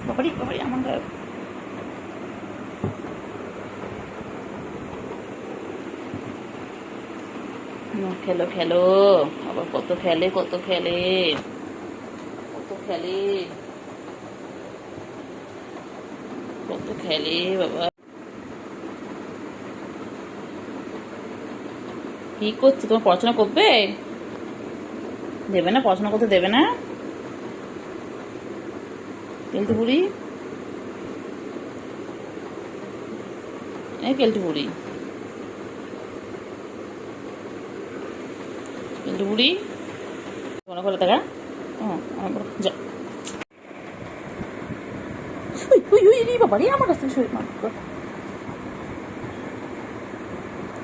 বাবারি বাবারি আমার গায়ে খেলো খেলো আবার কত খেলে কত খেলে কত খেলে কত খেলে বাবা। কি করছে তোমার? পড়াশোনা করবে? দেবে না? পড়াশোনা করতে দেবে না? কেলটু বুড়ি, এই কেলটু বুড়ি, কেলটু বুড়ি মনে করে দেখা। যা বাবা রে, আমার কাছ থেকে শরীর মারপিট কর,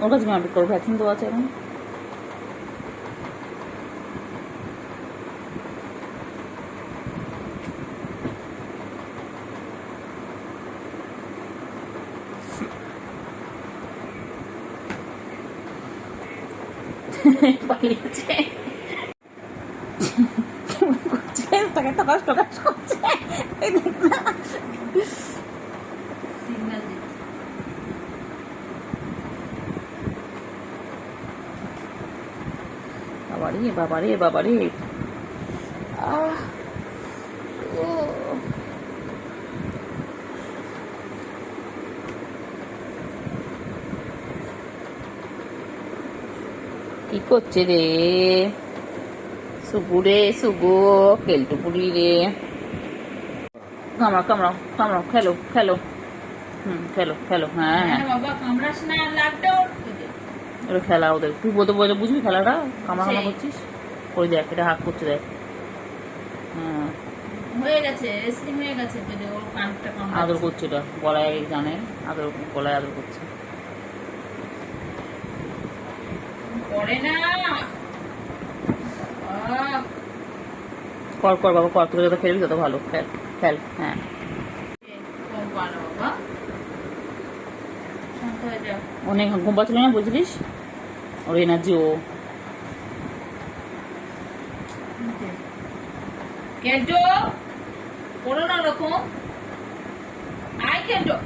ওর কাছে মারপিট করো, ভ্যাকসিন দেওয়া আছে এখন। পালিয়েছে তাকে তো কষ্ট করছে। বাবারে বাবারে বাবারে, কি করছে রে সুগু রে, সুগু কেলটু পুরি রে, কামড়াও কামড়াও কামড়াও, খেলো খেলো, খেলো খেলো, হ্যাঁ হ্যাঁ বাবা কামড়াস না, লাগবে ওরা খেলা ওদের, তুই বলতে বলতে বুঝবি খেলাটা, কামড়া করছিস। ওই দেখ এটা হাত করছে, দেখ হ্যাঁ হয়ে গেছে, স্লিম হয়ে গেছে, ওর কানটা আদর করছে, এটা গলায় জানে আদর, গলায় আদর করছে। করে না, কর কর বাবা কর, তুই যত খেলবি তত ভালো, খেল খেল, হ্যাঁ বাবা শান্ত হয়ে যাও। অনেক ঘুম পাচ্ছিল না বুঝলিস, ওর এনার্জি ও। কেটো করো না রকম, আয় কেটো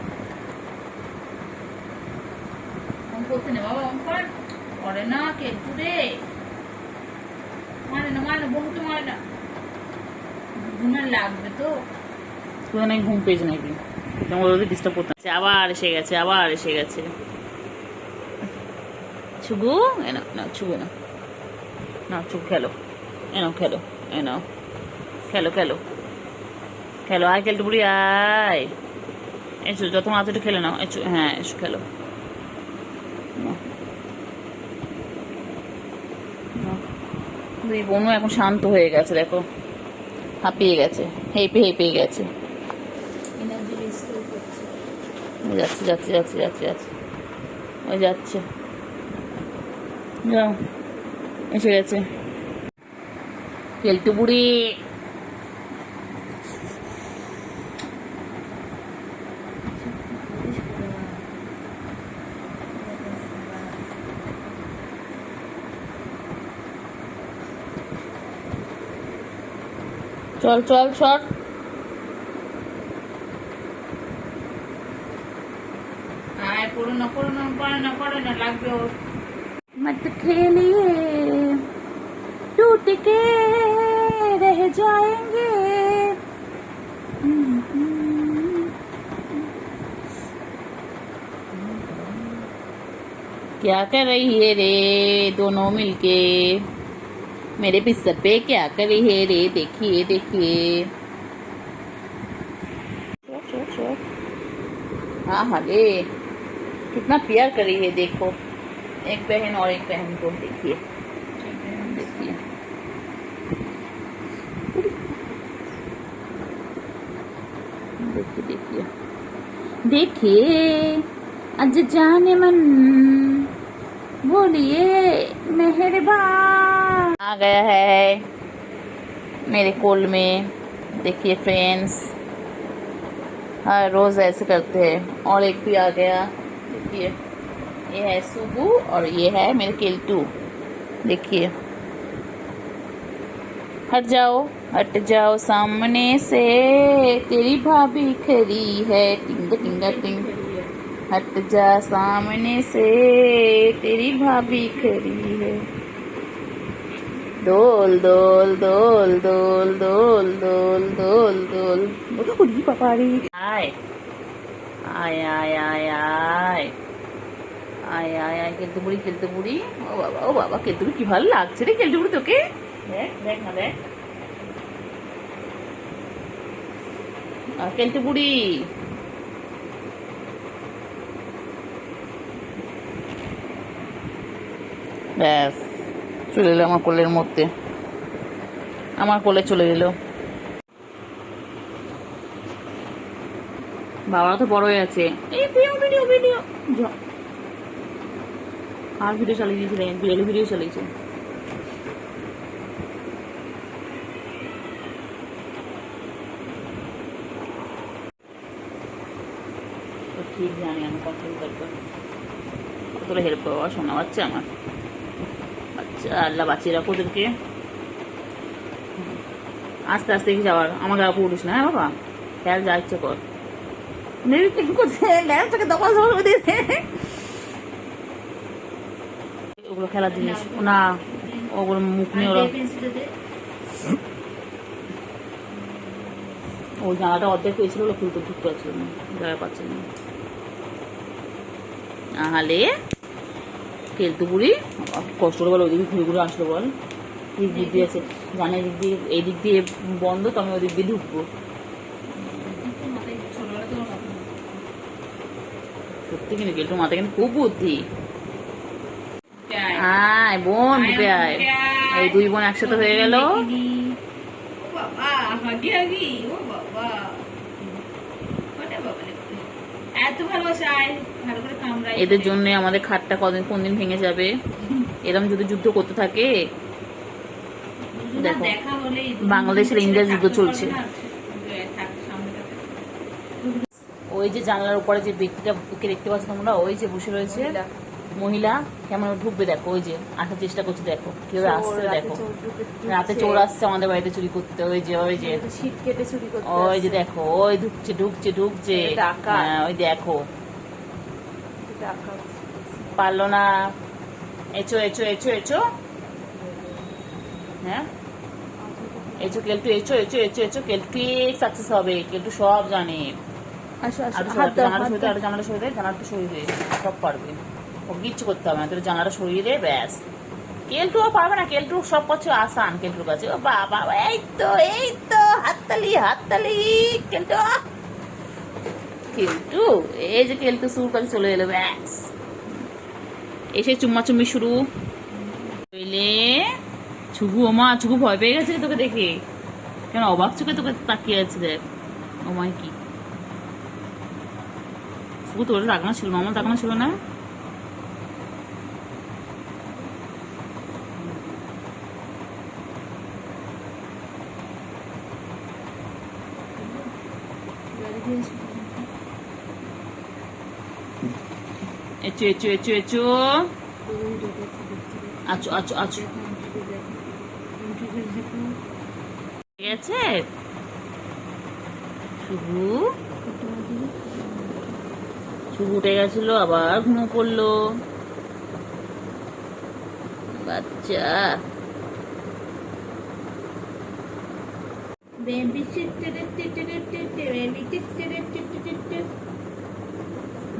করতে নে বাবা, অঙ্কন করে না কেটু রে, মানে না মানে বহুকে মানে না, ঘুমের লাগবে তো। তুই নাকি ঘুম পেয়েছে নাকি, তোমার ওদের ডিস্টার্ব করতে। আবার এসে গেছে, আবার এসে গেছে ছুগু, এনো না ছুগু না, না ছুগু খেলো, এনো খেলো, এনো খেলো খেলো খেলো, আয় খেলতে বুড়ি আয়, এসো যত মাছ একটু খেলে নাও, এসো হ্যাঁ এসো খেলো। দুই বোনও এখন শান্ত হয়ে গেছে, দেখো হাঁপিয়ে গেছে, হেঁপে হেঁপে গেছে, যাচ্ছে যাচ্ছে যাচ্ছে যাচ্ছে যাচ্ছে, ওই যাচ্ছে, যাও এসে গেছে কেলটু বুড়ি। চল চল চল, আয় করো না করো না, করে না করে না, লাগবে ওর। मत खेलिए टूट के रह जाएंगे, क्या कर रही है रे दोनों मिलके, मेरे बिस्तर पे क्या कर रही है रे, देखिए देखिए, हाँ हाँ रे कितना प्यार कर रही है, देखो एक बहन और एक बहन को, देखिए देखिए देखिए देखिए देखिए, आज जाने मन बोलिए मेहरबान आ गया है मेरे कोल में, देखिए फ्रेंड्स, हर रोज ऐसे करते हैं। और एक भी आ गया, देखिए ये है सुगु और ये है मेरे केल्टू, देखिए हट जाओ सामने से, तेरी भाभी खड़ी है, टिंग टिंग टिंग। हट जा सामने से, तेरी भाभी खड़ी है। দোল দোল দোল দোল দোল দোল দোল দোল ওরে বাবারে। আয় আয় আয় আয় আয় আয় আয় আয় খেলতে বুড়ি খেলতে বুড়ি। ও বাবা খেলতে বুড়ি কি ভালো লাগছে রে খেলতে বুড়ি তোকে। দেখ দেখ না দেখ খেলতে বুড়ি। ব্যাস চলে এলো আমার কোলের মধ্যে, আমার কোলে চলে এলো। বাবা তো বড় হয়ে আছে। এই ভিডিও ভিডিও ভিডিও আর ভিডিও চালিয়ে দিয়েছিলেন, বিড়ালি ভিডিও চালিয়েছে। ঠিক জানি আমি কন্ট্রোল করবো, কতটা হেল্প করবো শোনা বাচ্চা আমার। আচ্ছা আল্লাহ বাঁচিয়ে রাখো ওদেরকে। আস্তে আস্তে কি যাওয়ার, আমার গা পড়িস না। হ্যাঁ বাবা খেয়াল যা ইচ্ছে কর। ওগুলো খেলার জিনিস না, ওগুলো মুখ নিয়ে ওরা। ওই জানাটা অর্ধেক হয়েছিল, ওগুলো খুলতে ঢুকতে পারছিল না, জায়গা পাচ্ছিল না। নাহলে খেলতে পুরি কষ্ট করে বল, ওইদিকে ঘুরে ঘুরে আসলো বল। দিক দিক দিয়ে আছে জানে, দিক দিয়ে এই দিক দিয়ে বন্ধ, তো আমি ওই দিক দিয়ে ঢুকবো। সত্যি কিন্তু কেলটু মাথা কিন্তু খুব বুদ্ধি। আয় বোন ঢুকে আয়, এই দুই বোন একসাথে হয়ে গেল। এদের জন্য আমাদের খাটটা কোন দিন ভেঙে যাবে। এরকম যদি যুদ্ধ করতে থাকে, দেখো বাংলাদেশের ইন্ডিয়া যুদ্ধ চলছে। ওই যে জানলার উপরে যে ব্যক্তিটা দেখতে পাচ্ছ তোমরা, ওই যে বসে রয়েছে মহিলা, কেমন ঢুকবে দেখো। ওই যে আসার চেষ্টা করছে, দেখো কিভাবে আসছে, দেখো রাতে চোর আসছে আমাদের বাড়িতে চুরি করতে। ওই যে ওই যে শীত কেটে চুরি করতে, ওই যে দেখো ওই ঢুকছে ঢুকছে ঢুকছে। ওই দেখো পারলো না। এচো এচো এচো এচো, হ্যাঁ এচো কেলটু, এচো এচো এচো এচো। কেলটু সাকসেস হবে, কেলটু সব জানে। জানাটা সরিয়ে দেয়, জানাটা সরিয়ে দেয়, সব পারবে। ওকে কিচ্ছু করতে হবে না, তোর জানাটা সরিয়ে দে ব্যাস। কেলটু পারবে না, কেলটু সব কিছু আসান কেলটুর কাছে। ও বাবা এই তো হাততালি হাততালি। কেলটু কেলটু এই যে কেলটু সুর কাছে চলে এলো ব্যাস। এসে চুম্মাচুম্মি শুরু হইলে ছুবু, ওমা ছুবু ভয় পেয়ে গেছে তোকে দেখে, কেন অবাক চোখে তোকে তাকিয়ে আছে। দেখ ওমায় কি শুধু তোর রাগনা ছিল না, আমার রাগনা ছিল না। এচো এচো এচো এচো, আচো আচো আচো গেছে শুভু। শুভু উঠে গেছিল, আবার ঘুমো পড়লো বাচ্চা।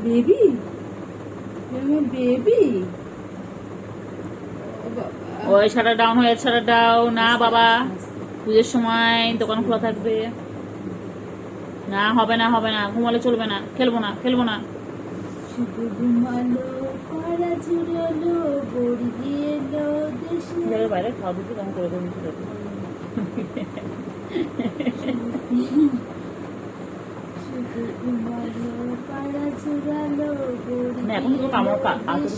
বেবি বেবি ওই শাটার ডাউন হয়ে, শাটার ডাউন না বাবা, পুজোর সময় দোকান খোলা থাকবে না। হবে না হবে না, ঘুমালে চলবে না, খেলবো না খেলবো না। শুধু ঘুমালো পাড়া ঝুরালো বড়ি দিয়ে এলো দেশে। বাইরে খাওয়া দিতে কেমন করে দেবেন না। এখন তো আমার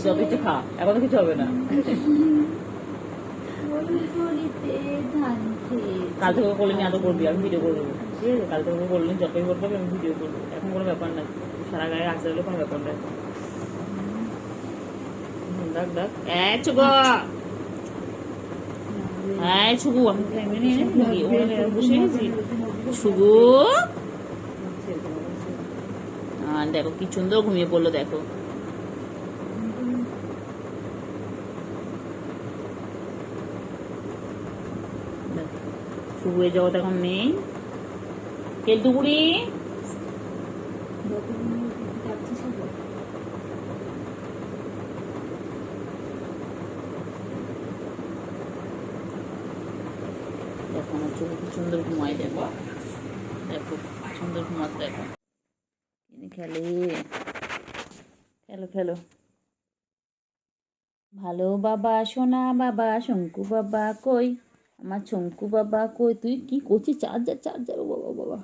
যত কিছু খা, এখন তো কিছু হবে না। কাল থেকে করলে নি আদৌ করবি, আমি ভিডিও করবো। ঠিক আছে কাল থেকে করলে যতই করবো আমি ভিডিও করবো, এখন কোনো ব্যাপার না। সারা গায়ে আসতে হলে কোনো ব্যাপার না। ডাক ডাক হ্যাঁ ছুগু, আমি তো এমনি নাকি ওখানে বসে গেছি। ছুগু, দেখো কি সুন্দর ঘুমিয়ে পড়লো দেখো। ছুগু এই জগৎ এখন নেই। কেলটু বুড়ি, দেখো আমার ছুগু কি সুন্দর ঘুমায় দেখো, দেখো কি সুন্দর ঘুমাচ্ছে দেখো। তিনি খেলে, খেলো খেলো। ভালো বাবা, সোনা বাবা, শঙ্কু বাবা কই, আমার শঙ্কু বাবা কই, তুই কি করছিস? চার্জার চার্জার, ও বাবা বাবা,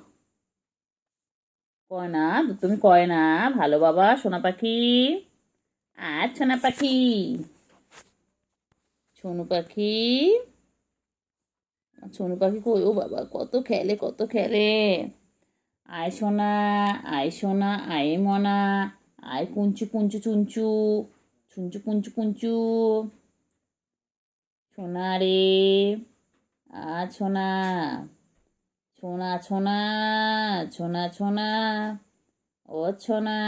কয় না তুমি, কয় না ভালো বাবা সোনা পাখি, আর সোনা পাখি, সোনু পাখি, সোনু পাখি কই, ও বাবা কত খেলে কত খেলে। আয় সোনা, আয় সোনা, আয় মনা, আয় কুঞ্চু কুঞ্চু চুঞ্চু, চুঞ্চু কুঞ্চু কুঞ্চু, সোনা রে, আ সোনা, সোনা সোনা, সোনা সোনা, ও সোনা,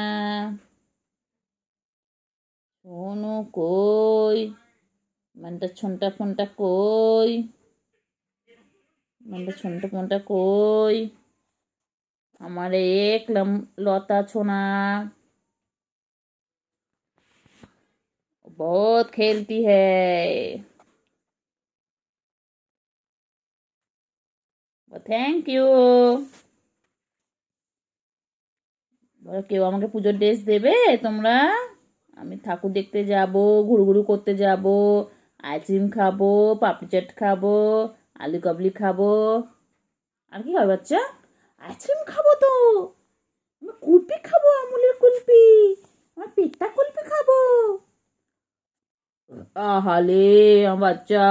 সোনু কই, মানটা ছনটা ফোনটা কই, মানটা ছনটা ফোনটা কই, আমার এক লতা সোনা, बहुत खेलती है। Thank you. কেউ আমাকে পুজোর ড্রেস দেবে তোমরা? আমি ঠাকুর দেখতে যাব, ঘুরঘুরু করতে যাব, আইসক্রিম খাবো, পাপড়ি চাট খাবো, আলু কাবলি খাবো, আর কি খাবে বাচ্চা? আইসক্রিম খাবো তো, আমি কুলপি খাবো, আমুলের কুলপি, আমার পেটটা কুলপি খাবো। আহালে আমার বাচ্চা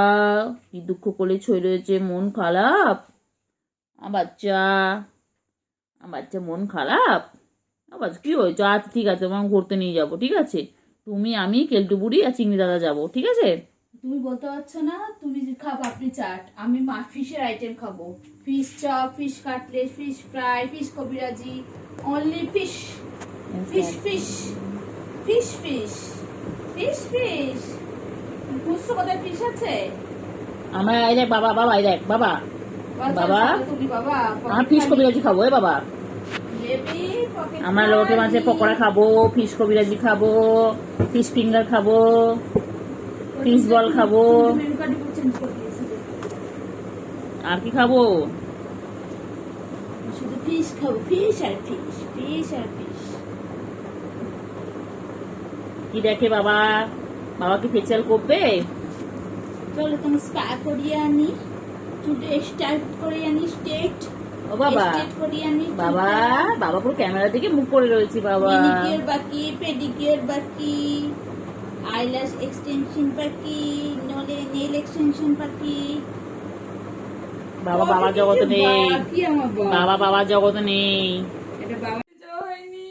কি দুঃখ করে ছই রয়েছে, মন খারাপ আমার বাচ্চা, আমার বাচ্চা মন খারাপ। আবার কি হয়েছে? আচ্ছা ঠিক আছে, তোমার ঘুরতে নিয়ে যাবো, ঠিক আছে? তুমি আমি কেলটু বুড়ি আর চিংড়ি দাদা যাবো, ঠিক আছে? তুমি বলতে পারছো না, তুমি যে খাও পাপড়ি চাট, আমি ফিশের আইটেম খাবো, fish chop, fish cutlet, fish fry, fish কবিরাজি, only fish, fish fish, fish fish, fish fish. বুঝছো কোথায় ফিশ আছে? আমার এই দেখ বাবা, বাবা এই দেখ বাবা, বাবা তুমি বাবা আমার ফিশ কবিরাজি খাবো, এ বাবা আমরা লোটে মাছের পকোড়া খাবো, ফিশ কবিরাজি খাবো, ফিশ ফিঙ্গার খাবো, ফিশ বল খাবো, আর কি খাবো? শুধু ফিশ খাবো, ফিশ আর ফিশ, ফিশ আর ফিশ। কি দেখে বাবা? বাবা কি ফেসিয়াল করবে? চলো তুমি স্পা করিয়ে আনি, চুলে স্টাইল করে আনি, স্ট্রেট। ও বাবা, বাবা বাবা পুরো ক্যামেরা দিকে মুখ করে রয়েছে বাবা। ম্যানিকিউর বাকি, পেডিকিউর বাকি, আইল্যাশ এক্সটেনশন বাকি, নেল এক্সটেনশন বাকি। বাবা বাবা জগতে নেই, বাবা বাবা জগতে নেই। এটা বাবা যাওয়া হয়নি।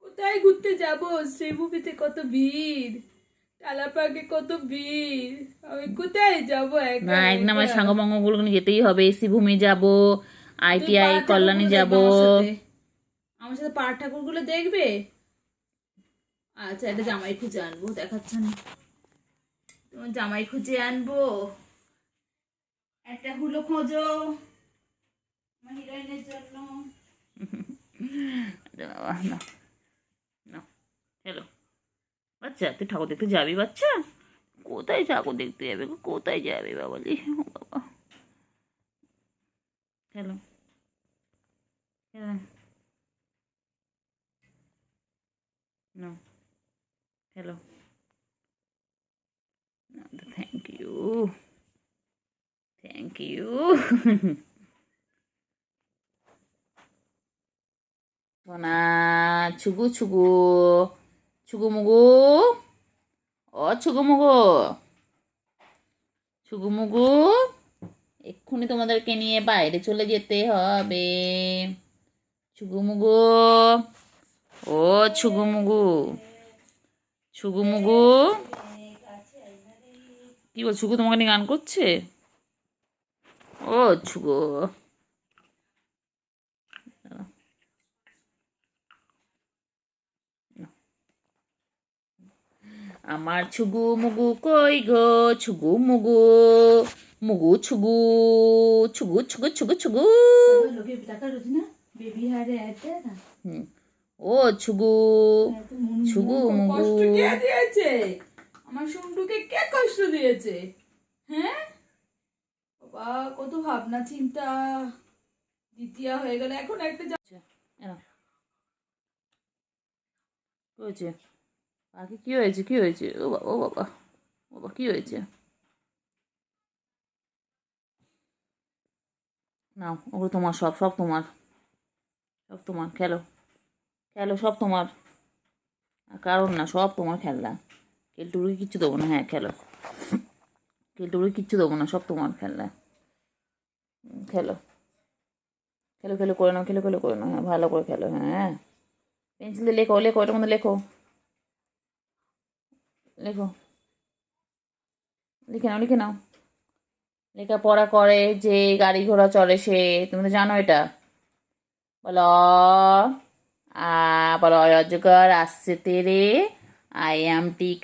কোথায় ঘুরতে যাব? শ্রীভূমিতে কত ভিড়, টালাপাকে কত ভিড়, আমি কোথায় যাব? না একদম আমার সাঙ্গমঙ্গ গুলো যেতেই হবে। শ্রীভূমি যাব, ITI কল্যাণী যাব। আমার সাথে পাড় ঠাকুর গুলো দেখবে? আচ্ছা, এটা জামাই খুঁজে আনবো, দেখাচ্ছে না। তোমার জামাই খুঁজে আনবো, একটা হুলো খোঁজো আমার হিরোইনের জন্য। হ্যালো বাচ্চা, তুই ঠাকুর দেখতে যাবি বাচ্চা? কোথায় ঠাকুর দেখতে যাবে? কোথায় যাবে বাবালি? বাবা hello No. Hello. No, thank you. Thank you. সোনা ছুগু ছুগু, ছুগু মুগু, ও ছুগু মুগু, ছুগু মুগু, এক্ষুনি তোমাদেরকে নিয়ে বাইরে চলে যেতে হবে। ছুগু মুগু, ও ছুগু মুগু, ছুগু মুগু, কি বল? ছুগু তোমাকে নিয়ে গান করছে? ও ছুগো, আমার ছুগু মুগু কই গো, ছুগু মুগু, মুগু ছুগু, ছুগু ছুগু ছুগু ছুগু। বেবি হারে আছে না, ও ছুগু, ছুগু মুগু। কষ্ট কে দিয়েছে? আমার শুন্টুকে কে কষ্ট দিয়েছে? হ্যাঁ বাবা, কত ভাবনা চিন্তা, দ্বিতীয় হয়ে গেল, এখন একটা কি হয়েছে পাখি? কি হয়েছে? কি হয়েছে? ও বাবা, ও বাবা, ও বাবা, কি হয়েছে? নাও, ওগুলো তোমার, সব সব তোমার, সব তোমার, খেলো খেলো, সব তোমার। আর কারণ না, সব তোমার খেলনা। কেলটুকুকে কিচ্ছু দেবো না, হ্যাঁ খেলো। কেলটুকুকে কিচ্ছু দেবো না, সব তোমার খেলনা। খেলো খেলো, খেলো করে নাও, খেলো খেলো করে নাও, হ্যাঁ ভালো করে খেলো, হ্যাঁ। পেন্সিল দিয়ে লেখো, লেখো, এটার মধ্যে লেখো, লেখো, লিখে নাও, লিখে নাও। লেখাপড়া করে যে গাড়ি ঘোড়া চড়ে সে, তুমি তো জানো এটা। বলো বলো, অজগর আসছে তেরে, আই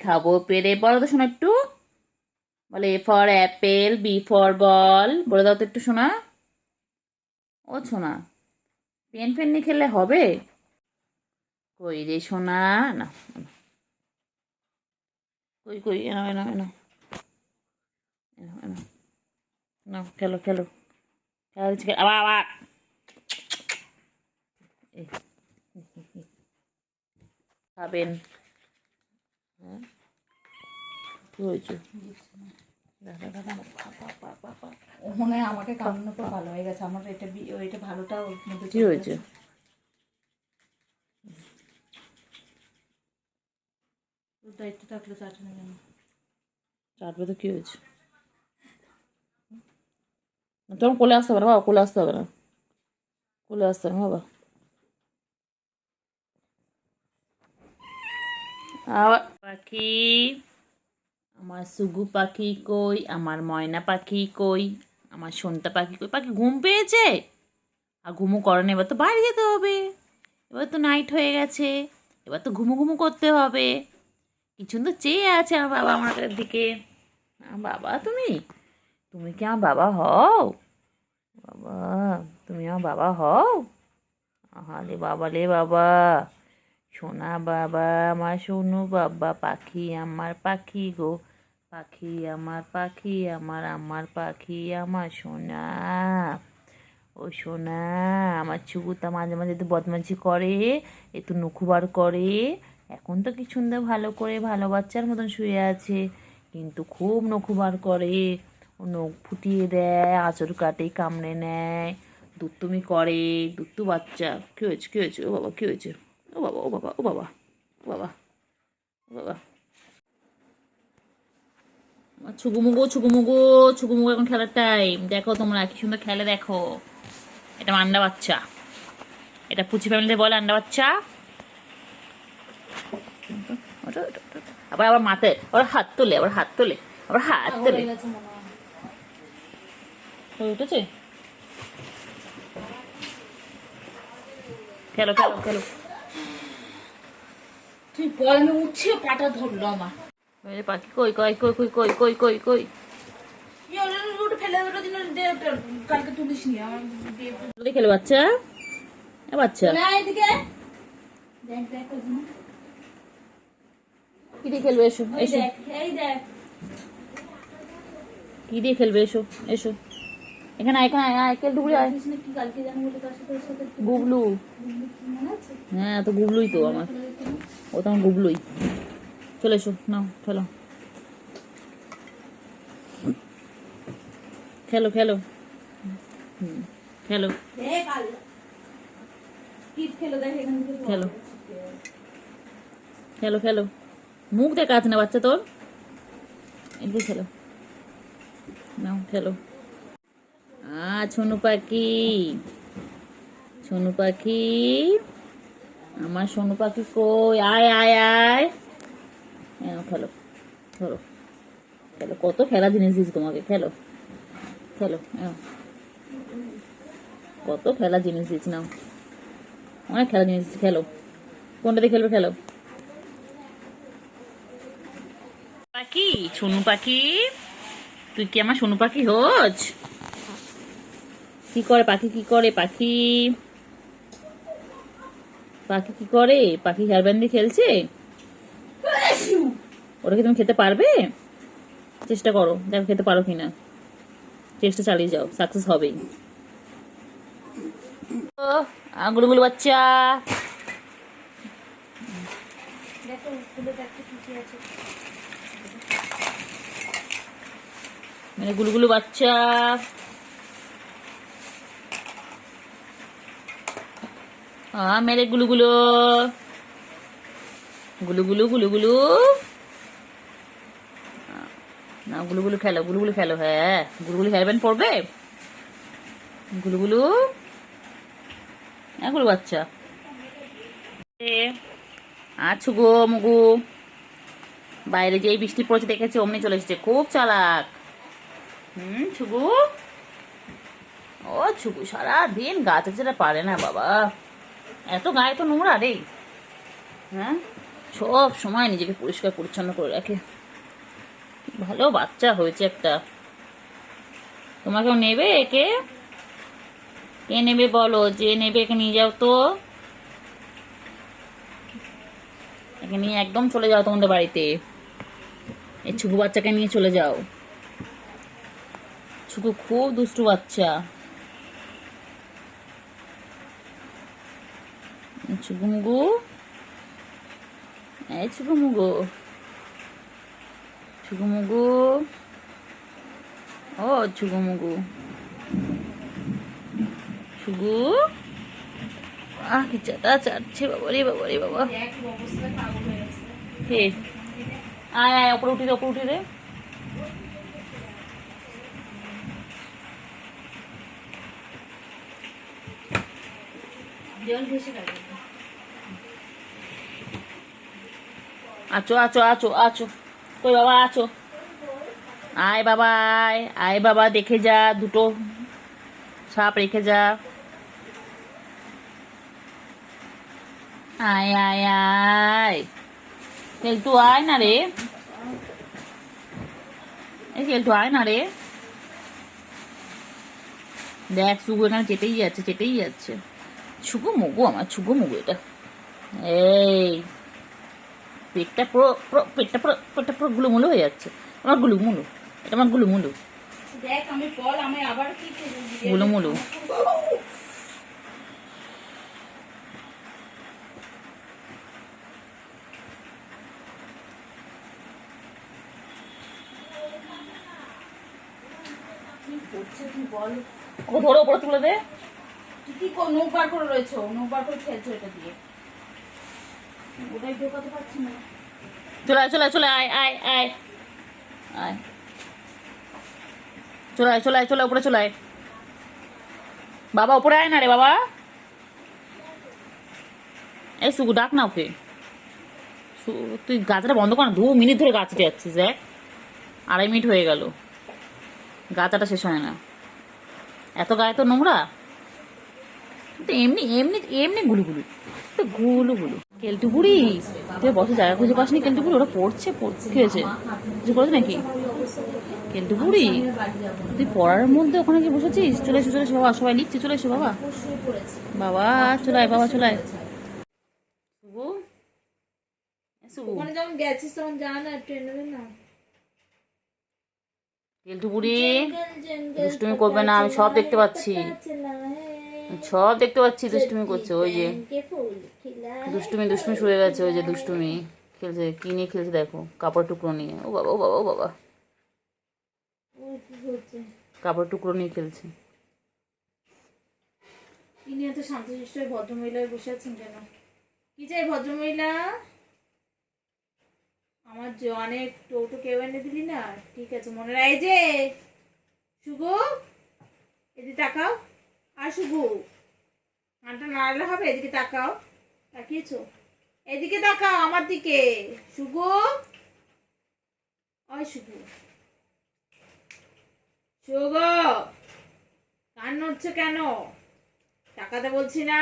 খাবো পেরে, বলো তো শোনা একটু। বলে A for apple, B for ball, বলে দাও তো একটু শোনা। ও শোনা, পেন ফেন নিয়ে খেললে হবে? কই রে শোনা, না, কই কই, এনো এনো এনো এনো এনো, না খেলো খেলো, খেলা দিচ্ছি, আবার আবার। এই, খাবেন? হ্যাঁ, কি হয়েছে? মনে হয় আমাকে কামড়ানো তো ভালো হয়ে গেছে, আমার এটা এটা ভালোটা ওর মধ্যে কি হয়েছে? দায়িত্ব থাকলে চাটনি কেন? চাটবে তো, কি হয়েছে? তোমার কোলে আসতে হবে না বাবা, কোলে আসতে হবে না, কোলে আসতে হবে না বাবা। আবার পাখি, আমার সুগু পাখি কই, আমার ময়না পাখি কই, আমার সোনতা পাখি কই? পাখি ঘুম পেয়েছে? আর ঘুমো করে না, এবার তো বাড়ি যেতে হবে, এবার তো নাইট হয়ে গেছে, এবার তো ঘুমো ঘুমো করতে হবে। কিছু তো চেয়ে আছে আমার বাবা আমার দিকে। বাবা তুমি, তুমি কি আমার বাবা হও? বাবা, তুমি আমার বাবা হও? আহারে বাবা রে বাবা, সোনা বাবা, আমার সোনু বাবা, পাখি আমার পাখি গো, পাখি আমার পাখি, আমার আমার পাখি, আমার সোনা, ও সোনা। আমার চুকুতা মাঝে মাঝে তো বদমাইশি করে, একটু নখু বার করে, এখন তো কি সুন্দর ভালো করে ভালো বাচ্চার মতন শুয়ে আছে, কিন্তু খুব নখু বার করে, ও নখ ফুটিয়ে দেয়, আঁচড় কাটে, কামড়ে নেয়, দুত্তুমি করে, দুত্তু বাচ্চা। কী হয়েছে? কী হয়েছে? ও বাবা, কী হয়েছে? ও বাবা, ও বাবা, ও বাবা, ও বাবা, ও বাবা। ছুকুমুগু ছুকুমুগু ছুকুমুগু, এখন খেলার টাইম। দেখো তোমরা কি সুন্দর খেলে, দেখো। এটা আমার আন্ডা বাচ্চা, এটা পুচি ফ্যামিলিতে বলে আন্ডা বাচ্চা। আবার আবার মাথায় আবার হাত তোলে, আবার হাত তোলে, আবার হাত তোলে। উঠেছে? খেলো খেলো খেলো। তুই বল, আমি উঠছে পাটা ধরলো আমার। পাখি কই কই কই কই কই কই কই কই? ফেলে কালকে তুলিস নি আমার। খেলো বাচ্চা, বাচ্চা এদিকে দেখ দেখ, কি দিয়ে খেলবে? এসো এসো, এই দেখ কি দিয়ে খেলবে? এসো এসো, এখানে আয়, এখানে আয়, কেল ডুবলি আয়। কি কালকে জানো বলে তার সাথে গুবলু, মনে আছে? হ্যাঁ তো গুবলুই তো আমার, ও তো আমার গুবলুই। চলে এসো, নাও খেলো, খেলো খেলো, খেলো খেলো খেলো খেলো। মুখ দেখা আছে না বাচ্চা তোর, একটু খেলো, নাও খেলো। সোনু পাখি, সোনু পাখি, আমার সোনু পাখি কই? আয় আয় আয়, খেলো, ধরো, খেলো, কত খেলা জিনিস দিয়েছি তোমাকে, খেলো খেলো, কত খেলা জিনিস দিচ্ছি না, অনেক খেলা জিনিস দিচ্ছি, খেলো কোনটা দিয়ে খেলবে খেলো। পাখি, সোনু পাখি, তুই কি আমার সোনু পাখি হোজ? কি করে পাখি, কি করে পাখি, পাখি কি করে? পাখি হেয়ার ব্যান্ড দিয়ে খেলছে। ওটা কি তুমি খেতে পারবে? চেষ্টা করো, দেখো খেতে পারো কিনা, চেষ্টা চালিয়ে যাও, সাকসেস হবেই। গুলুগুলু বাচ্চা, দেখো খুলে দেখতে কি আছে। মানে গুলুগুলু বাচ্চা, মেরে গুলুগুলু গুলুগুলু গুলুগুলু, না গুলুগুলু খেলো, গুলুগুলু খেলো, হ্যাঁ গুলুগুলু হেয়ারব্যান্ড পড়বে, গুলুগুলু, হ্যাঁ গুলু বাচ্চা। আছো গো মুগু, বাইরে যেই বৃষ্টি পড়েছে দেখেছে অমনি চলে এসেছে, খুব চালাক। ছুগু, ও ছুগু সারাদিন গাছ যেটা পারে না বাবা, এত গায়ে তো নোংরা রে। হ্যাঁ, সব সময় নিজেকে পরিষ্কার পরিচ্ছন্ন করে রাখে, ভালো বাচ্চা হয়েছে একটা। তোমাকেও নেবে একে? কে নেবে বলো, যে নেবে একে নিয়ে যাও তো, একে নিয়ে একদম চলে যাও তোমাদের বাড়িতে, এই ছুকু বাচ্চাকে নিয়ে চলে যাও। ছুকু খুব দুষ্টু বাচ্চা, ছুকু মুগু, এই ছুকু মুগু, ছুকু মুগু, ও ছুকু মুগু, ছুগু, কি চাটা চাটছে বাবা রে বাবা রে বাবা। কে? আয় আয়, ওপরে উঠি রে, ওপরে উঠি রে। আছো আছো আছো আছো, কই বাবা আছো, আয় বাবা আয়, আয় বাবা দেখে যা, দুটো সাপ রেখে যা, আয় আয় আয়, কেলটু আয় না রে, এই কেলটু আয় না রে। দেখ শুগু এখানে চেটেই যাচ্ছে, চেটেই যাচ্ছে, ছুগু মুগু, আমার ছুগু মুগু এটা। এই পেটটা পুরো পুরো পেটটা পুরো পেটটা পুরো গুলুমুলু হয়ে যাচ্ছে, আমার গুলুমুলু, এটা আমার গুলুমুলু, দেখ আমি বল, আমি আবার কি গুলুমুলু। বল, ও ধরো উপরে তুলে দে। তুই কি নৌক বার করে রয়েছো, নৌক বার করে খেলছো এটা দিয়ে, ওটাই ঢোকাতে পারছি না। চলে আয় চলে আয় চলে আয় আয় আয় আয়, চলে আয় চলে আয়, চলে উপরে চলে আয় বাবা, উপরে আয় না রে বাবা। এই সুগু ডাক না ওকে, তুই গাছটা বন্ধ কর না, 2 মিনিট ধরে গাছটা যাচ্ছিস, দেখ 2.5 মিনিট হয়ে গেল, গাছাটা শেষ হয় না, এত গায়ে তো নোংরা, তো এমনি এমনি এমনি গুলুগুলু, তো গুলুগুলু। কেলটু বুড়ি, তুই বসে জায়গা খুঁজে পাসনি, কেলটু বুড়ি ওরা পড়ছে, পড়ছে কি হয়েছে, কিছু করেছে নাকি? কেলটু বুড়ি, তুই পড়ার মধ্যে ওখানে গিয়ে বসেছিস, চলে এসো চলে এসো বাবা, সবাই লিখছি, চলে এসো বাবা, বাবা চলে আয় বাবা, চলে আয়। শুভু, শুভু, ওখানে যখন গেছিস তখন যা না, ট্রেনে না। কেলটু বুড়ি, দুষ্টুমি করবে না, আমি সব দেখতে পাচ্ছি, সব দেখতে পাচ্ছি, দুষ্টুমি করছে, ওই যে দুষ্টুমি দুষ্টুমি শুয়ে গেছে, ওই যে দুষ্টুমি খেলছে, কি নিয়ে খেলছে দেখো, কাপড় টুকরো নিয়ে, ও বাবা ও বাবা ও বাবা, কাপড় টুকরো নিয়ে খেলছে। ইনি এত শান্তশিষ্ট ভদ্রমহিলায় বসে আছেন কেন? কি চাই ভদ্রমহিলা? আমার যে অনেক টোটো কেউ এনে দিলি না, ঠিক আছে মনে রাখ। যে শুভু, এদিকে তাকাও, আর শুভু কানটা নাড়ালে হবে, এদিকে তাকাও, তাকিয়েছো, এদিকে তাকাও আমার দিকে, শুভু, ওই শুভু, শুভ, কান নড়ছে কেন? তাকাতে বলছি না,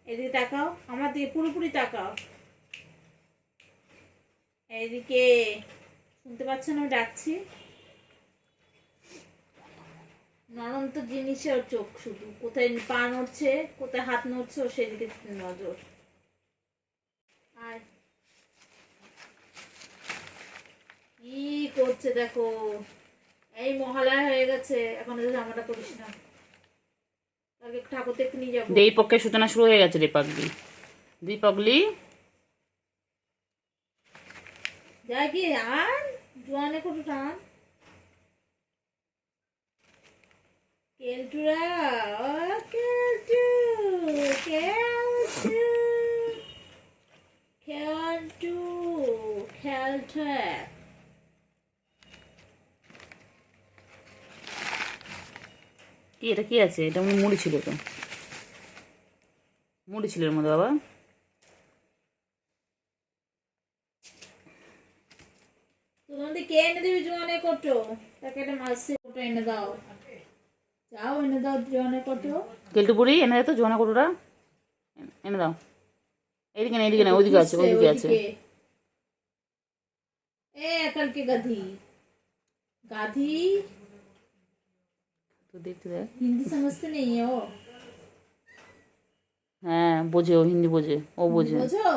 এদিকে তাকাও, আমার দিকে পুরোপুরি তাকাও, এইদিকে। শুনতে পাচ্ছ না আমি ডাকছি? নরম তো জিনিসে ওর চোখ, শুধু কোথায় পা নড়ছে কোথায় হাত নড়ছে ওর সেদিকে নজর। আর কি করছে দেখো, এই মহালয়া হয়ে গেছে, এখন জামাটা করিস না, তাকে ঠাকুর দেখতে নিয়ে যাবো। দেই পক্ষে সূচনা শুরু হয়ে গেছে রে পাগলি, দুই পাগলি। যাই কি আর জোয়ানে কত টান, কেলটুরা, ও কেলটু, কেলটু, কেলটু, খেলছে। কি এটা কি আছে? এটা মনে মুড়ি ছিল, তো মুড়ি ছিল এর মধ্যে বাবা। তোমাদের কে এনে দিবি জোয়ানে কটো? তাকে একটা মাছের কটো এনে দাও, যাও এনে দাও জোয়ানে কটো। কেলটু বুড়ি এনে দে তো, জোনা কটুরা এনে দাও। এইদিকে না, এইদিকে না, ওইদিকে আছে, ওইদিকে আছে। এ কালকে গাধি, গাধি তো দেখতে দেখ। হিন্দি समझते नहीं है वो? হ্যাঁ বোঝে, ও হিন্দি বোঝে, ও বোঝে, বোঝো?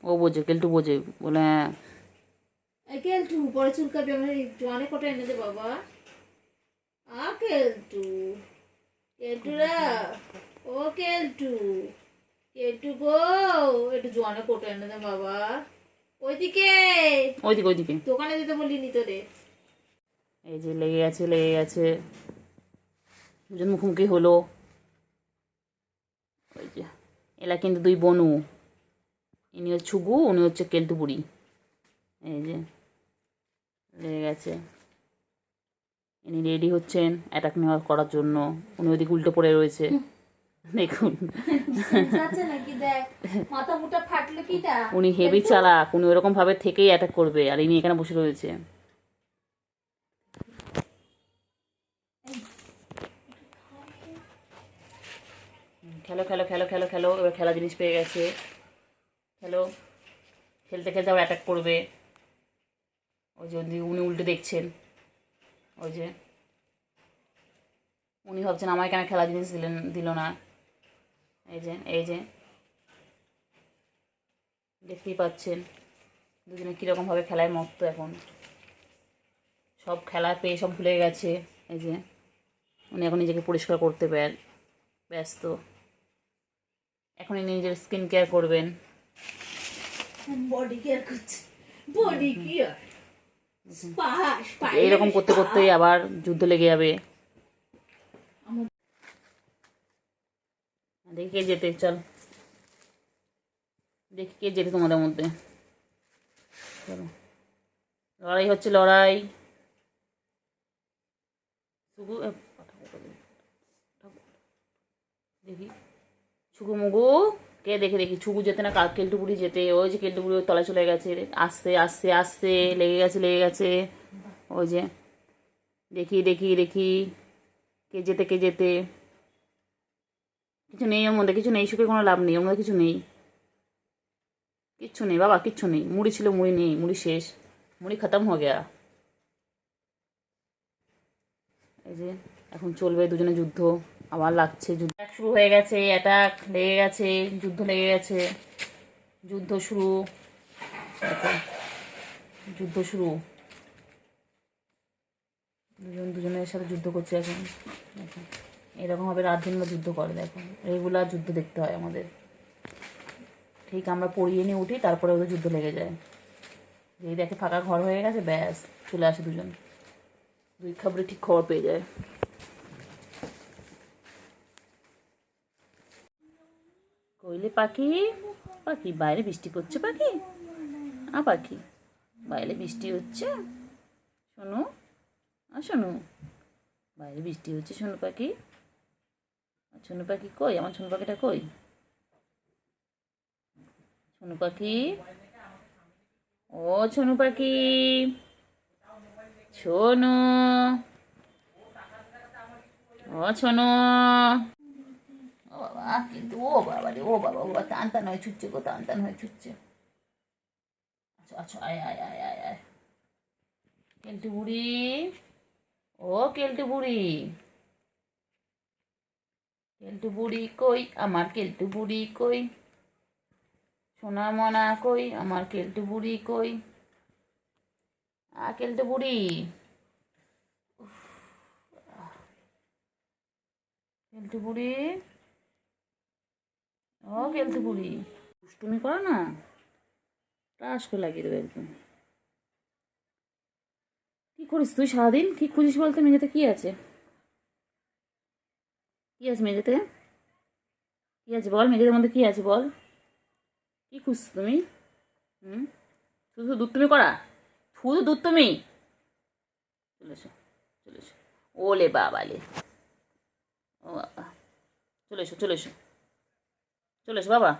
ও বোঝে, কেলটু বোঝে বলে। হ্যাঁ কেলটু পরে চুলকাবি, আমার জোয়ানে কটো এনে দে বাবা। কেলটু, কেলটুরা, ও কেলটু, কেলটু গো, একটু জোয়ানে কটো এনে দে বাবা। ওইদিকে, ওইদিকে, ওইদিকে। দোকানে দিতে বলিনি তোরে। এই যে লেগে গেছে, লেগে গেছে, দুজন মুখোমুখি হলো। ওই যে এলা কিন্তু দুই বনু, ইনি হচ্ছে ছুগু, উনি হচ্ছে কেলটু বুড়ি। এই যে লেগে গেছে, ইনি রেডি হচ্ছেন অ্যাটাক নেওয়ার করার জন্য, উনি ওইদিকে উল্টো পড়ে রয়েছে দেখুন। মাথা মুটা ফাটলো কিটা? উনি হেভি চালাক, উনি ওরকম ভাবে থেকেই অ্যাটাক করবে, আর ইনি এখানে বসে রয়েছে। খেলো খেলো খেলো খেলো খেলো, এবার খেলা জিনিস পেয়ে গেছে, খেলো। খেলতে খেলতে আবার অ্যাটাক করবে। ওই যে উনি উল্টে দেখছেন, ওই যে উনি ভাবছেন আমায় কেন খেলা জিনিস দিল না। এই যে, এই যে দেখতেই পাচ্ছেন দুজনে কীরকমভাবে খেলায় মত্ত, এখন সব খেলা পেয়ে সব ভুলে গেছে। এই যে উনি এখন নিজেকে পরিষ্কার করতে ব্যস্ত, এখন নিজের স্কিন কেয়ার করবেন। বডি কেয়ার করছে, বডি কেয়ার। এইরকম করতে করতেই আবার যুদ্ধ লেগে যাবে। দেখি কে যেতে, চল দেখি কে যেতে তোমাদের মধ্যে। চলো, লড়াই হচ্ছে, লড়াই। দেখি ছুগু মুগু কে, দেখে দেখি ছুগু যেতে না কেলটু বুড়ি যেতে। ওই যে কেলটু বুড়ি ওর তলায় চলে গেছে, আস্তে আস্তে আস্তে, লেগে গেছে, লেগে গেছে। ওই যে দেখি দেখি দেখি কে যেতে, কে যেতে। কিছু নেই ওর মধ্যে, কিছু নেই, সুখে কোনো লাভ নেই ওর মধ্যে, কিছু নেই, কিচ্ছু নেই বাবা, কিচ্ছু নেই। মুড়ি ছিল, মুড়ি নেই, মুড়ি শেষ, মুড়ি খতম হয়ে গেয়া। এই যে এখন চলবে দুজনে যুদ্ধ, আবার লাগছে, যুদ্ধ শুরু হয়ে গেছে, অ্যাটাক লেগে গেছে, যুদ্ধ লেগে গেছে, যুদ্ধ শুরু, যুদ্ধ শুরু। দুজনের সাথে যুদ্ধ করছে এখন। দেখো এরকমভাবে রাত দিন যুদ্ধ করে, দেখো রেগুলার যুদ্ধ দেখতে হয় আমাদের। ঠিক আমরা পড়িয়ে নিয়ে উঠি, তারপরে ওদের যুদ্ধ লেগে যায়। যেই দেখে ফাঁকা ঘর হয়ে গেছে, ব্যাস চলে আসে দুজন, দুই খবরে ঠিক খবর পেয়ে যায়। কইলে পাখি, পাখি বাইরে বৃষ্টি পড়ছে, পাখি পাখি বাইরে বৃষ্টি হচ্ছে, শোনো শোনো, বাইরে বৃষ্টি হচ্ছে, শোনো পাখি। শোনো পাখি কই, আমার শোনো পাখিটা কই? শোনো পাখি, ও শোনো পাখি, শোনো, ও শোনো। কিন্তু ও বাবা রে, ও বাবা, ও টান টান হয়ে ছুটছে গো, টান টান হয়ে ছুটছে। আচ্ছা আচ্ছা, আয় আয় আয় আয় আয়। কেলটু বুড়ি, ও কেলটু বুড়ি, কেলটু বুড়ি কই, আমার কেলটু বুড়ি কই, সোনা মনা কই, আমার কেলটু বুড়ি কই, কেলটু বুড়ি, কেলটু বুড়ি, ও কেলটু বুড়ি, দুষ্টুমি করো না, টাস করে লাগিয়ে দেবে একদম। কি করিস তুই সারাদিন? কি খুঁজিস বলতে? মেঝেতে কি আছে? কি আছে মেঝেতে? কি আছে বল, মেঝের মধ্যে কি আছে বল? কি খুঁজছো তুমি? হুম, শুধু দুধ তুমি করা, শুধু দুধ তুমি। চলে এসো, চলে এসো, ওলে বাবালে, ও বাবা, চলে এসো, চলে এসো, চলে এসো বাবা।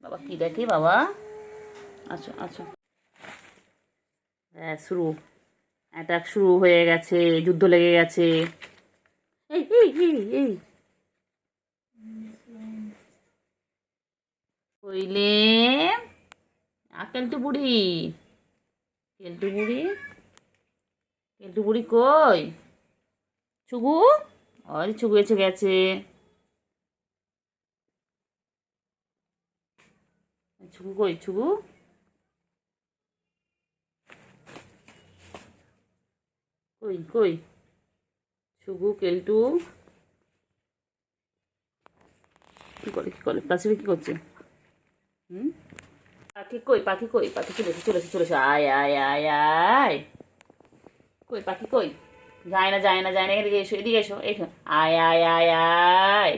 বাবা কি দেখি বাবা, আচ্ছা আচ্ছা, হ্যাঁ শুরু, অ্যাটাক শুরু হয়ে গেছে, যুদ্ধ লেগে গেছে। এই এই এই এই কইলে কেলটু বুড়ি, কেলটু বুড়ি, কেলটু বুড়ি কই? ছুগু, ওই ছুগু এসে গেছে। ছুগু কই, ছুগু, কই কই, ছুগু কেলটু কি করে, কি করে প্লাস্টিকে কি করছে? হুম, পাখি কই, পাখি কই, পাখি চলে এসে, চলে এসে, চলে এসে, আয় আয় আয় আয়, কই পাখি কই? যায় না যায় না যায় না, এদিকে এসো, এদিকে এসো, এসো, আয় আয় আয় আয়,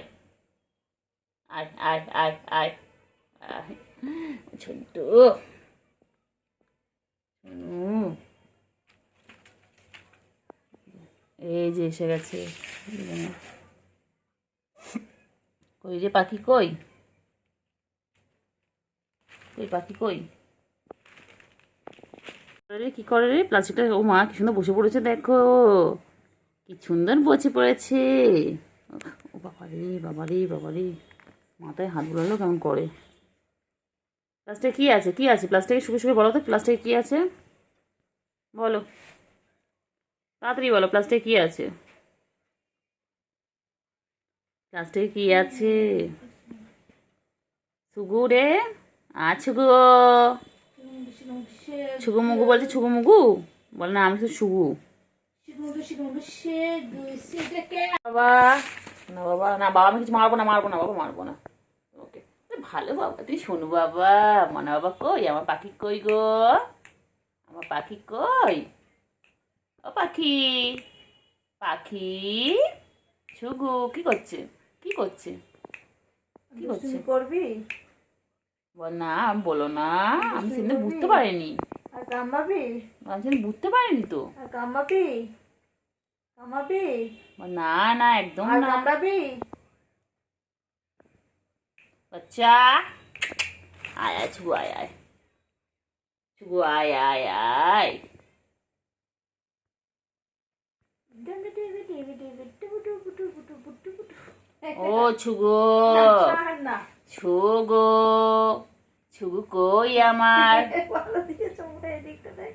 আয় আয় আয় আয় আয়, ছোট্ট, এই যে এসে গেছে। কই রে পাখি কই, কই পাখি কই? রে কি করে রে প্লাস্টিকটা? ও মা কি সুন্দর বসে পড়েছে দেখো, কি সুন্দর বসে পড়েছে। ও বাবা রে, বাবা রে, বাবা রে, মাথায় হাত বুলালো কেমন করে। প্লাস্টিকে কি আছে, কি আছে প্লাস্টিকে? শুকে শুকে বলো তো, প্লাস্টিকে কি আছে বলো, তাড়াতাড়ি বলো, প্লাস্টিকে কি আছে? প্লাস্টিকে কি আছে? ছুগু রে, ছুগু, ছুগু মুগু বলছে, ছুগু মুগু বলে না, আমি তো ছুগু। বাবা না, বাবা না, বাবা আমি কিছু মারবো না, মারবো না বাবা, মারবো না। ওকে, ভালো বাবা, তুই শোনো বাবা, মনে বাবা কই, আমার পাখি কই গো, আমার পাখি কই, ও পাখি, পাখি, ছুগু কি করছে, কি করছে, কি করছে? করবি বল না, বলো না, আমি সেদিন বুঝতে পারিনি, আর কামাবি, আমি সেদিন বুঝতে পারিনি তো। আর কামাবি, কামাবি, না না একদম আর না। কামড়াবি। বাচ্চা আয় আয়, ছুগু আয় আয়, ছুগু আয় আয় আয়, ও ছুগু, না ছুগু, ছুগু কই আমার, ভালো দিয়ে চমড়া এদিকটা দেখ।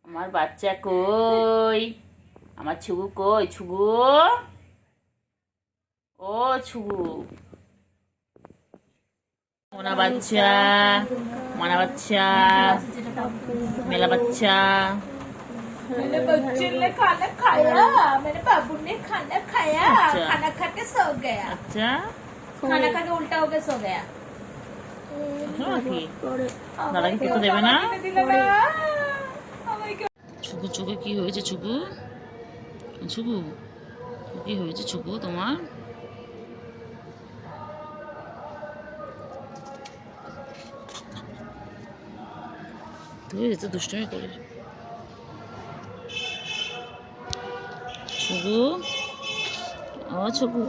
আমার বাচ্চা কই, আমার ছুগু কই, ছুগু, ও ছুগু, মোনা বাচ্চা, মোনা বাচ্চা, মেলা বাচ্চা, मेरे बच्चे ने खाना खाया, मेरे बाबू ने खाना खाया, अच्छा। खाना खा के सो गया, আচ্ছা खाना खा के उल्टा होके सो गया। নাকি দাদা কি খেতে দেবে না? ছুকু, ছুকু কি হয়েছে ছুকু, ছুকু কি হয়েছে ছুকু তোমার? তুই এত দুষ্টুমি করিস ছুকু, ও ছুকু,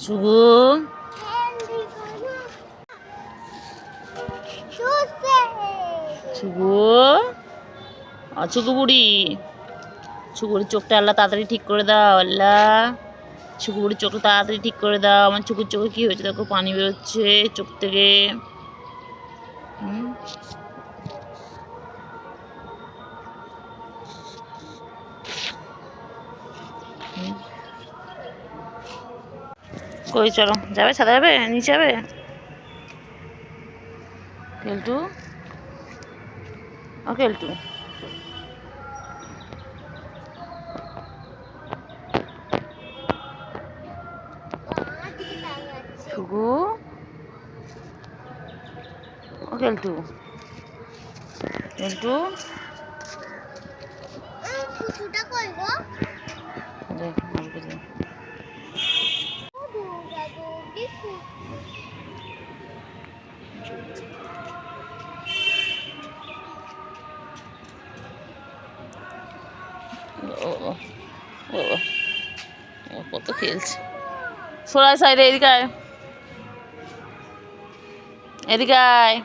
ছুকু, ছুকু, ছুকু বুড়ি, ছুকুর চোখটা আল্লাহ তাড়াতাড়ি ঠিক করে দাও, আল্লাহ ছুকুবুড়ির চোখটা তাড়াতাড়ি ঠিক করে দাও। আমার ছুকুর চোখে কি হয়েছে দেখো, পানি বেরোচ্ছে চোখ থেকে। কই চলো, যাবে ছাদে, যাবে নিচে যাবে? কেলটু, ও কেলটু, ছুকু, ও কেলটু, কেলটু, দেখ আমাকে দে। ও ও ও কত খেলছে। সরাই সাইডে, এদিকে আয়, এদিকে আয়।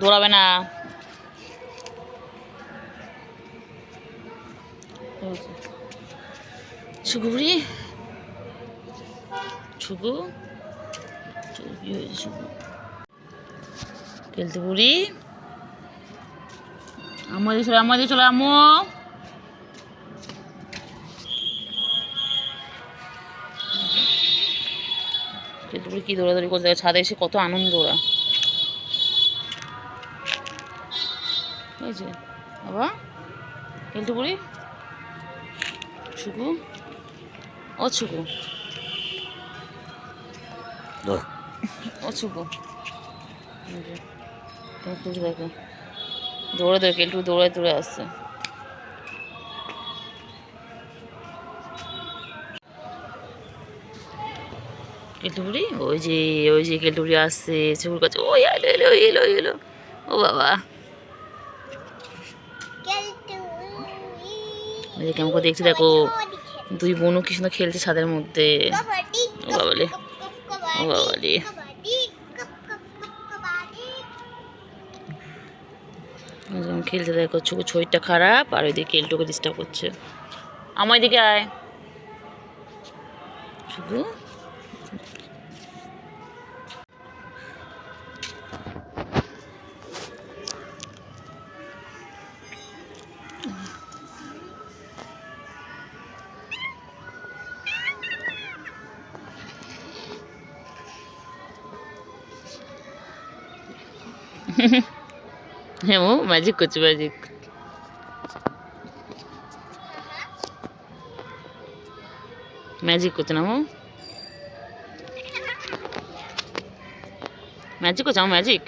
দৌড়াবে না। ছুকুবুড়ি, ছুকু, কি হয়েছে ছুকু? কেলতে বুড়ি, আমাদের চলে, আমাদের চলে আম্মু। কেলতে বুড়ি কি দৌড়াদৌড়ি করছে, ছাদে এসে কত আনন্দ ওরা। হয়েছে বাবা, কেলতে বুড়ি, ছুকু, ও ছুকু, ও ছুকু, দেখো দৌড়ে দৌড়ে, কেলটু দৌড়ে দৌড়ে আসছে। কেলটুবুড়ি, ওই যে কেলটুবুড়ি আসছে ছুকুর কাছে। ও এলো এলো এলো এলো, ও বাবা, ওই যে কেমন করে দেখছি দেখো, দুই বোনও কি সুন্দর খেলছে ছাদের মধ্যে। ও বাবালে, ও বাবালে, খেলতে দেখো। ছুকুর শরীরটা খারাপ আর ওইদিকে কেলটুকে ডিস্টার্ব করছে। আমার দিকে আয় ছুকু। হ্যাঁ ও ম্যাজিক করছে, ম্যাজিক, ম্যাজিক করছে না ও, ম্যাজিক করছে আমার, ম্যাজিক।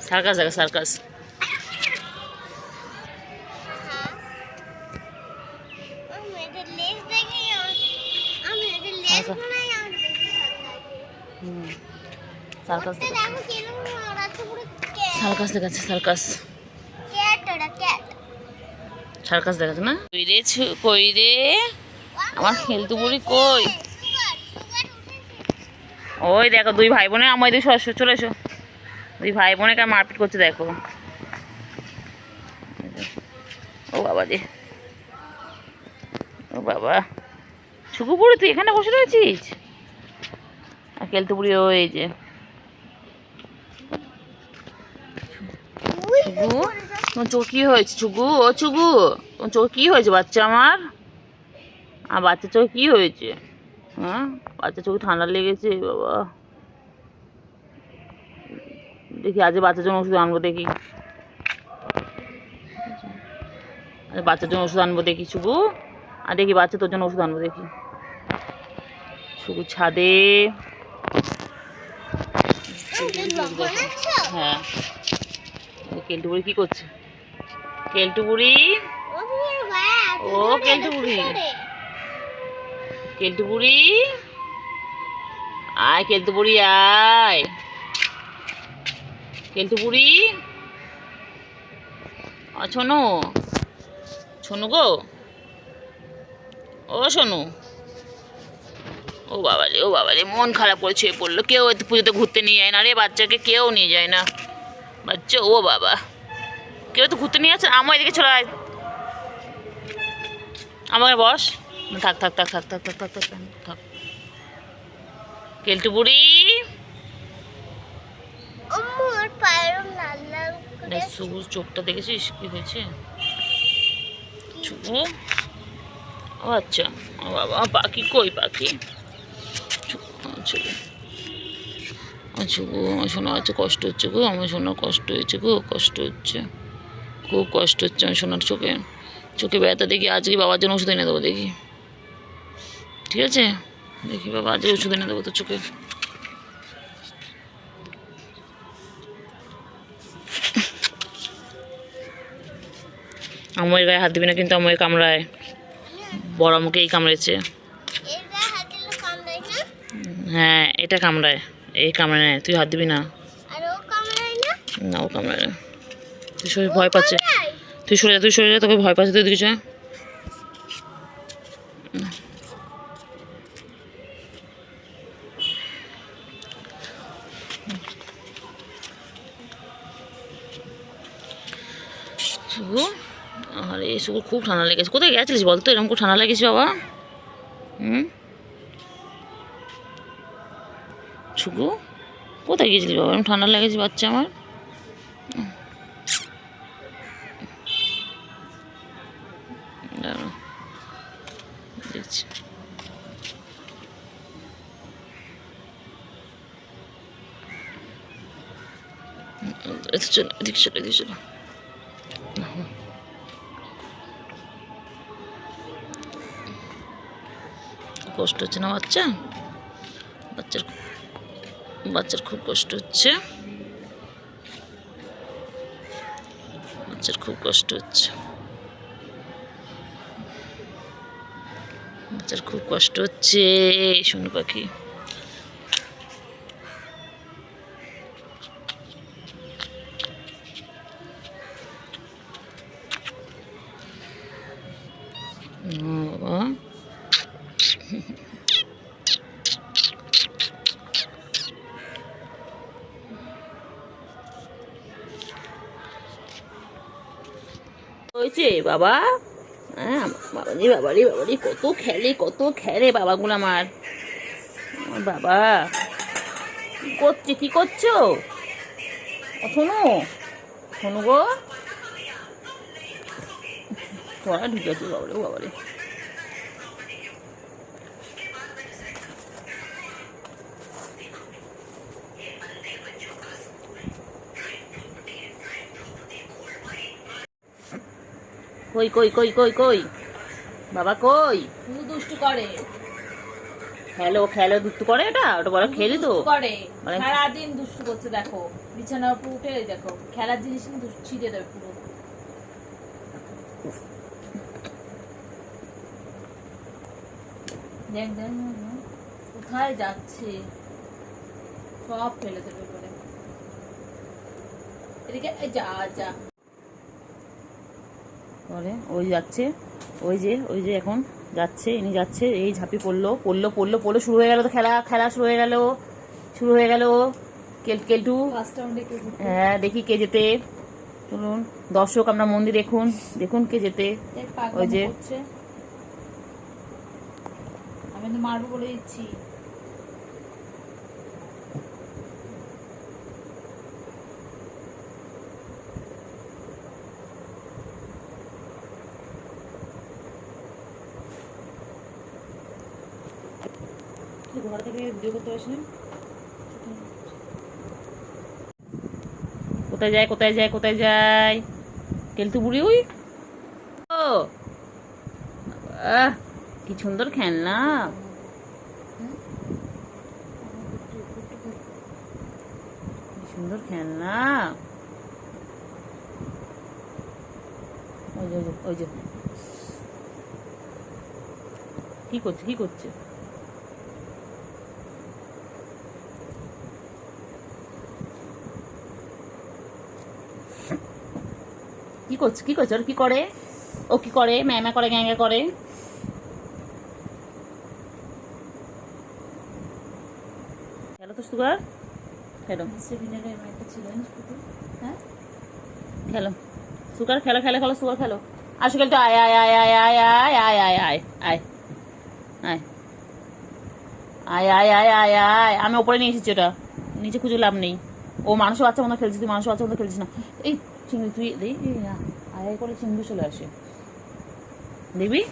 সার্কাস দেখা, সার্কাস। সার্কাস দেখাচ্ছে, সার্কাস দেখাচ্ছে, সার্কাস, সার্কাস দেখাচ্ছে না। কই রে কই রে আমার খেলতু বুড়ি কই? ওই দেখো দুই ভাই বোনে আমার দিকে চলে এসো। দুই ভাই বোনে কার মারপিট করছে দেখো। ও বাবা রে, ও বাবা, ছুকু বুড়ি তুই এখানে বসে রয়েছিস? আর খেলতু বুড়ি ওই যে। ছুকু, তোমার চোখ কি হয়েছে ছুকু? ও ছুকু, তোমার চোখ কি হয়েছে বাচ্চা আমার? আর বাচ্চার চোখে কি হয়েছে? হ্যাঁ, বাচ্চার চোখে ঠান্ডা লেগেছে বাবা। দেখি আজ বাচ্চার জন্য ওষুধ আনবো, দেখি বাচ্চার জন্য ওষুধ আনবো দেখি ছুকু। আর দেখি বাচ্চা তোর জন্য ওষুধ আনবো দেখি। ছুকু ছাদে, হ্যাঁ। কেলটু বুড়ি কি করছে? কেলটু বুড়ি, ও কেলটু বুড়ি, কেলটু বুড়ি আয়, কেলটু বুড়ি আয়, কেলটু বুড়ি শোনো, শোনু গো, ও শোনু, ও বাবা রে, মন খারাপ করে ছুঁয়ে পড়লো। কেউ পুজোতে ঘুরতে নিয়ে যায় না রে, বাচ্চাকে কেউ নিয়ে যায় না। বাচ্চা, ও বাবা, কেউ তো ঘুরতে নিয়ে যাচ্ছে। আমার এদিকে চলে আয়, আমাকে বস। থাক থাক থাক থাক থাক থাক থাক থাক থাক। কেলটু বুড়ি, সবুজ চোখটা দেখেছিস কি হয়েছে? চুপু, ও আচ্ছা, ও বাবা, পাখি কই পাখি? চুপু, আমার শোনা হচ্ছে কষ্ট হচ্ছে গো, আমার শোনার কষ্ট হয়েছে গো, কষ্ট হচ্ছে, খুব কষ্ট হচ্ছে আমার শোনার। চোখে চোখে ব্যথা দেখি, আজকে বাবার জন্য ওষুধ এনে দেবো দেখি, ঠিক আছে? দেখি বাবা, আজকে ওষুধ এনে দেবো তো চোখে। আমার গায়ে হাত দিবি না কিন্তু, আমার কামড়ায়, বড় মুখেই কামড়েছে। হ্যাঁ, এটা কামড়ায়, এই কামড়ায় নেয়, তুই হাত দিবি না। না, ও কামড়ায় না। তুই সরে, ভয় পাচ্ছে, তুই সরে যা, তুই সরে যা, তোকে ভয় পাচ্ছে, তুই দিকে যা। শুভু, আরে শুভু খুব ঠান্ডা লেগেছে। কোথায় গেছিলিস বলতো, এরকম খুব ঠান্ডা লেগেছে বাবা? শুভু, কোথায় গিয়েছিলিস বাবা, এরকম ঠান্ডা লেগেছে বাচ্চা আমার? দেখছি, চলো এদিকে, চলো এদিকে, চলো। কষ্ট হচ্ছে না বাচ্চা? বাচ্চার খুব কষ্ট হচ্ছে, বাচ্চার খুব কষ্ট হচ্ছে, বাচ্চার খুব কষ্ট হচ্ছে। শোনো পাখি, বাবা, হয়েছে বাবা? হ্যাঁ বাবারি বাবারি বাবারি, কত খেলে বাবাগুলো আমার। বাবা, কি করছো? শোনো, শোনো গো, তোরা ঢুকেছে বাবারে বাবারে। কই কই কই কই কই বাবা, কই? শুধু দুষ্টু করে, খেলো দুষ্টু করে, এটা ওটা বড় খেলি তো করে, মানে সারাদিন দুষ্টু করছে। দেখো বিছানার উপর উঠে, দেখো খেলার জিনিস কিন্তু ছিঁড়ে দেবে পুরো। দেখ দেখ কোথায় যাচ্ছে, সব ফেলে দেবে করে। এদিকে যা যা করে, ওই যাচ্ছে, ওই যে এখন যাচ্ছে, ইনি যাচ্ছে, এই ঝাঁপি পড়লো, শুরু হয়ে গেল তো খেলা শুরু হয়ে গেল। কেলটু, হ্যাঁ দেখি কে যেতে। চলুন দর্শক, আমরা মন্দির দেখুন কে যেতে। ওই যে, আমি তো মারবো বলে দিচ্ছি। ঘর থেকে ভিডিও করতে আসলেন? কোথায় যায় কেলটু বুড়ি? ওই ও কি সুন্দর খেলনা, কি সুন্দর খেলনা। ওই যে কি করছে? কি কি করছে ওর কি করে, ও কি করে, ম্যামা করে, গ্যাঙ্গা করে। খেলো তো সুগার, খেলো। হ্যাঁ খেলো সুগার, খেলো খেলো খেলো সুগার, খেলো। আসো খেলতে, আয় আয় আয় আয় আয় আয় আয় আয় আয় আয় আয় আয় আয় আয় আয় আয়। আমি ওপরে নিয়ে এসেছি, ওটা নিচে খুঁজে লাভ নেই। ও মানুষের বাচ্চা মতো খেলছিস, তুই মানুষের বাচ্চা মতো খেলছিস না। এই চিংড়ি, তুই আয় আয় করে চিংড়ি চলে আসে, দেখবি।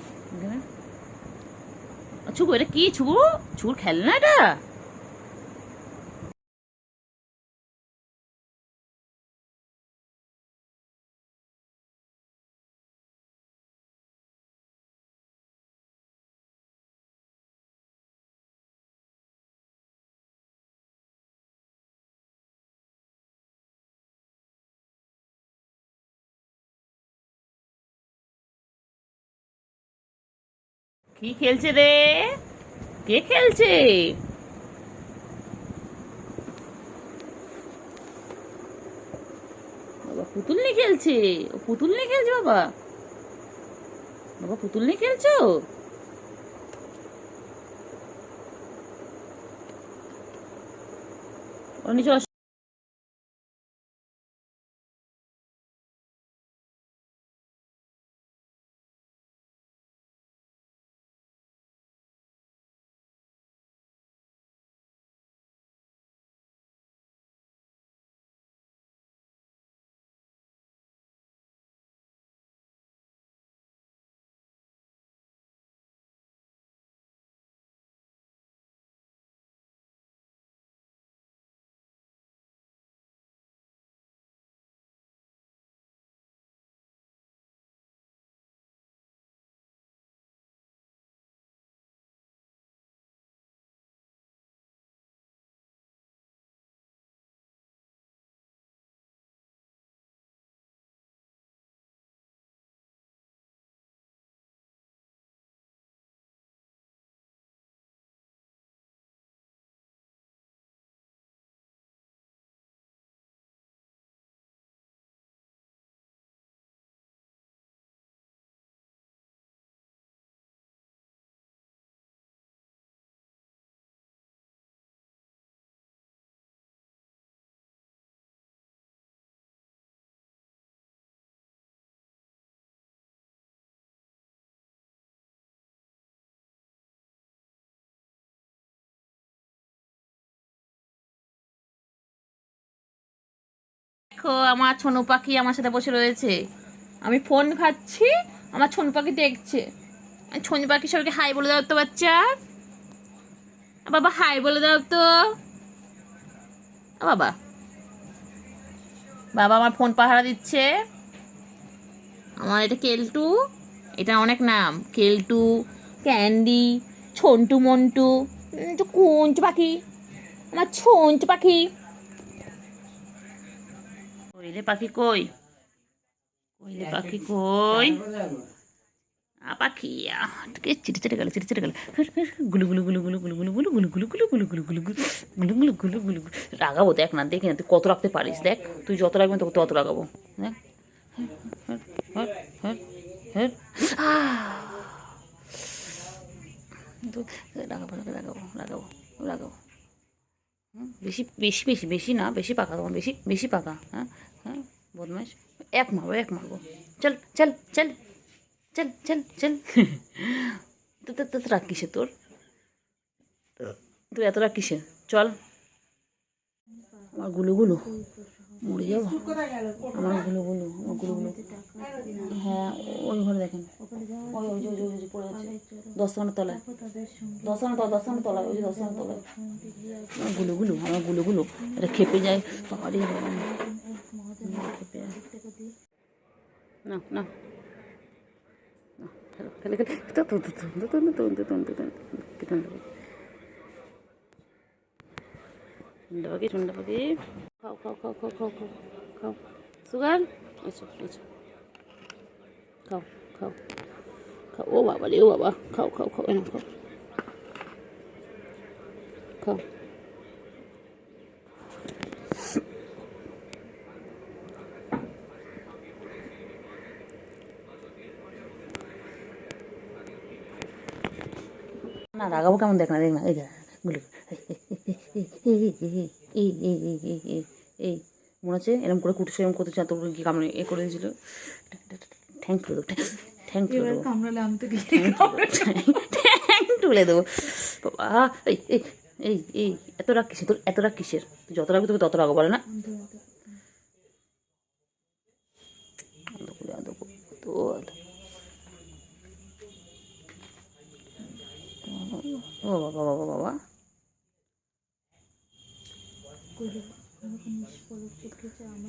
ছুকু, এটা কি ছুকু? ছুকুর খেলনা এটা? কি খেলছে রে? কে খেলছে? বাবা পুতুল নিয়ে খেলছে, ও পুতুল নিয়ে খেলছে। বাবা বাবা পুতুল নিয়ে খেলছো? ও নিচে দেখো, আমার ছোনো পাখি আমার সাথে বসে রয়েছে। আমি ফোন খাচ্ছি, আমার ছোনো পাখি দেখছে। ছোনো পাখি সবাইকে হাই বলে দাও তো বাচ্চা। বাবা হাই বলে দাও তো। বাবা বাবা আমার ফোন পাহারা দিচ্ছে। আমার এটা কেলটু, এটা অনেক নাম, কেলটু, ক্যান্ডি, ছন্টু মন্টু, কুঞ্চ পাখি, আমার ছঞ্চ পাখি। কইলে পাখি কই? কইলে পাখি কই? পাখি চিটে চিটে গেল, চিটে চিটে গেল। গুলু গুলু গুলু গুলু গুলু গুলু গুলু গুলু গুলু গুলু গুলু গুলু গুলু গুলু গুলু গুলু গুলু গুলু। রাগাবো দেখ না, দেখি না তুই কত রাখতে পারিস। দেখ তুই যত রাখবেন তোকে তত রাগাবো। দেখ রাগাবো রাগাবো রাগাবো রাগাবো। বেশি বেশি বেশি বেশি না, বেশি পাকা তোমার, বেশি বেশি পাকা। হ্যাঁ হ্যাঁ বদমাইশ। এক মারবো এক মারবো। চল চল চল চল চল চল। তো রাগ কিসে তোর? তুই এত রাগ কিসে? চল। আমার গুলু গুলু মরে যাবো। আমার গুলু গুলু, আমার গুলু গুলু। হ্যাঁ ওই ঘরে দেখেন, ওই ওই ওই ওই পড়ে আছে 10 তলায়, 10 তলায়, ওই যে 10 তলায়। আমার গুলু গুলু, আমার গুলু গুলু। এটা খেপে যায়। বাবারে খেপে যায়। না না খেলে খেলে ঠুন্ডা পাখি, ঠুন্ডা পাখি। খাও খাও খাও খাও খাও খাও খাও সুগার। আচ্ছা আচ্ছা খাও খাও খাও। ও বাবা রে, ও বাবা, খাও খাও খাও, এনে খাও খাও। না রাগাবো কেমন দেখ না এই যা গুলো এই মনে হচ্ছে এরকম করে কুটে এরকম করতে চায়, তোর কি কামড়ে এ করে দিয়েছিল, ঠ্যাং তুলে দেবো, ঠ্যাং তুলে দেবো, ঠ্যাং তুলে দেবো বাবা। এই এই এই এই এত রাগ কিসের তোর, এত রাগ কিসের? তুই যত রাখবি তোকে তত রাগো বলে না। ও বাবা বাবা বাবা,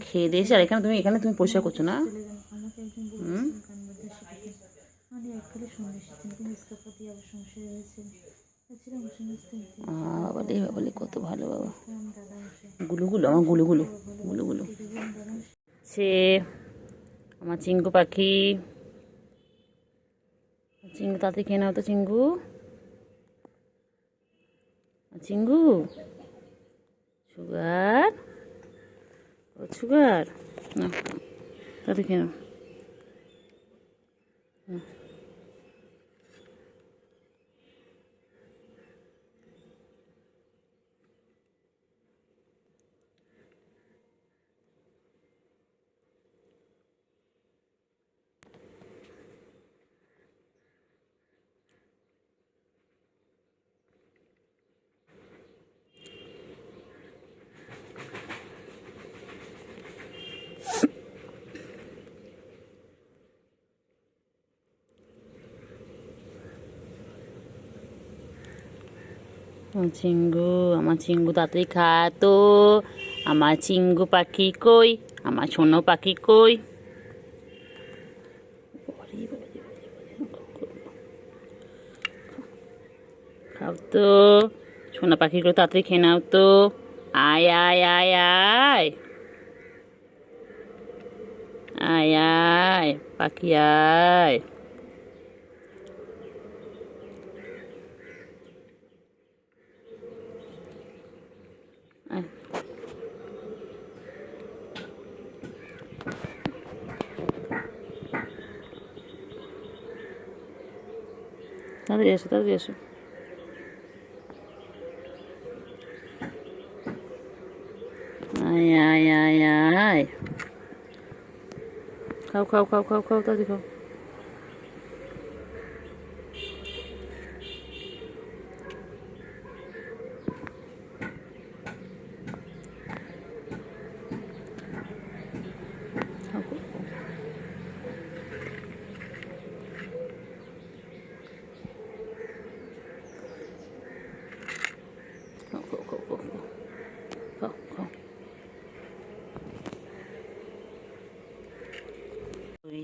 খেয়ে দিয়েছি। আর এখানে তুমি পরিষ্কার করছো না? বাবা বাবা কত ভালো বাবা, গুলুগুলো আমার গুলুগুলো গুলুগুলো। সে আমার চিঙ্গু পাখি, চিঙ্গু তাড়াতাড়ি খেয়ে নাও তো চিঙ্গু, চিঙ্গু সুগার, ও সুগার না তাড়াতাড়ি খেয়ে নাও। আমার চিঙ্গু তাড়াতাড়ি খা তো, আমার চিঙ্গু পাখি কই, আমার সোনো পাখি কই, খাও তো সোনা পাখি করে তাড়াতাড়ি খেয়ে নাও তো, আয় আয় আয় আয় আয় আয় পাখি আয়। তাড়াতাড়ি এসো, তাড়াতাড়ি এসো। আয় আয় আয় আয়, খাও খাও খাও খাও খাও তাড়াতাড়ি খাও।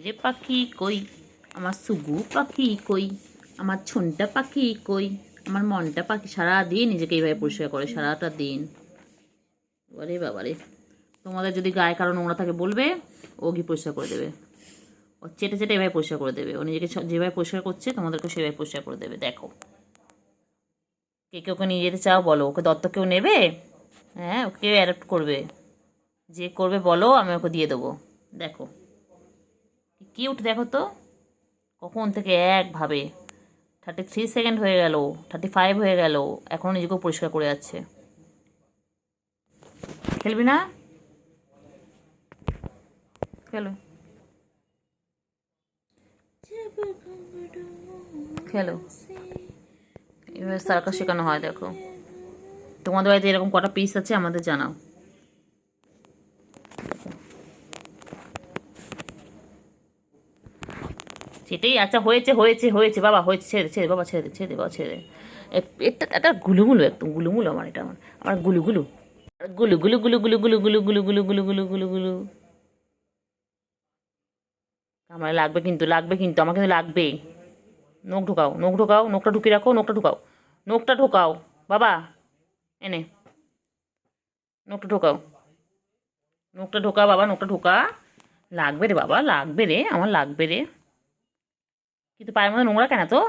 রে পাখি কই, আমার সুগু পাখি কই, আমার ছনটা পাখি কই, আমার মনটা পাখি সারাদিন নিজেকে এইভাবে পরিষ্কার করে সারাটা দিন। বাবারে বাবারে, তোমাদের যদি গায়ে কারো নোংরা থাকে বলবে, ও গিয়ে পরিষ্কার করে দেবে। ও চেটে চেটে এভাবে পরিষ্কার করে দেবে, ও নিজেকে যেভাবে পরিষ্কার করছে তোমাদেরকে সেভাবে পরিষ্কার করে দেবে। দেখো কে কে ওকে নিয়ে যেতে চাও বলো, ওকে দত্তক কেউ নেবে? হ্যাঁ ওকে অ্যাডপ্ট করবে, যে করবে বলো আমি ওকে দিয়ে দেবো। দেখো কিউট, দেখো তো কখন থেকে একভাবে 33 সেকেন্ড হয়ে গেল, 35 হয়ে গেল, এখনও নিজেকেও পরিষ্কার করে যাচ্ছে। খেলবি না? খেলো খেলো, এভাবে সার্কাস শেখানো হয়। দেখো তোমাদের বাড়িতে এরকম কটা পিস আছে আমাদের জানাও। সেটাই, আচ্ছা হয়েছে হয়েছে হয়েছে বাবা, হয়েছে, ছেড়ে ছেড়ে বাবা, ছেড়ে দে ছেড়ে দে বাবা, ছেড়ে দে। এটা এটা গুলুগুলো, একদম গুলুগুলো আমার, এটা আমার আমার গুলুগুলু গুলু গুলু গুলু গুলু গুলু গুলু গুলু গুলু গুলু গুলু গুলু গুলু। আমার লাগবে কিন্তু, লাগবে কিন্তু, আমার কিন্তু লাগবে। নখ ঢোকাও, নখ ঢোকাও, নখটা ঢুকিয়ে রাখো, নখটা ঢোকাও, নখটা ঢোকাও বাবা, এনে নখটা ঢোকাও, নখটা ঢোকা বাবা, নখটা ঢোকা। লাগবে রে বাবা, লাগবে রে, আমার লাগবে রে। কিন্তু পায়ের মধ্যে নোংরা কেন তো?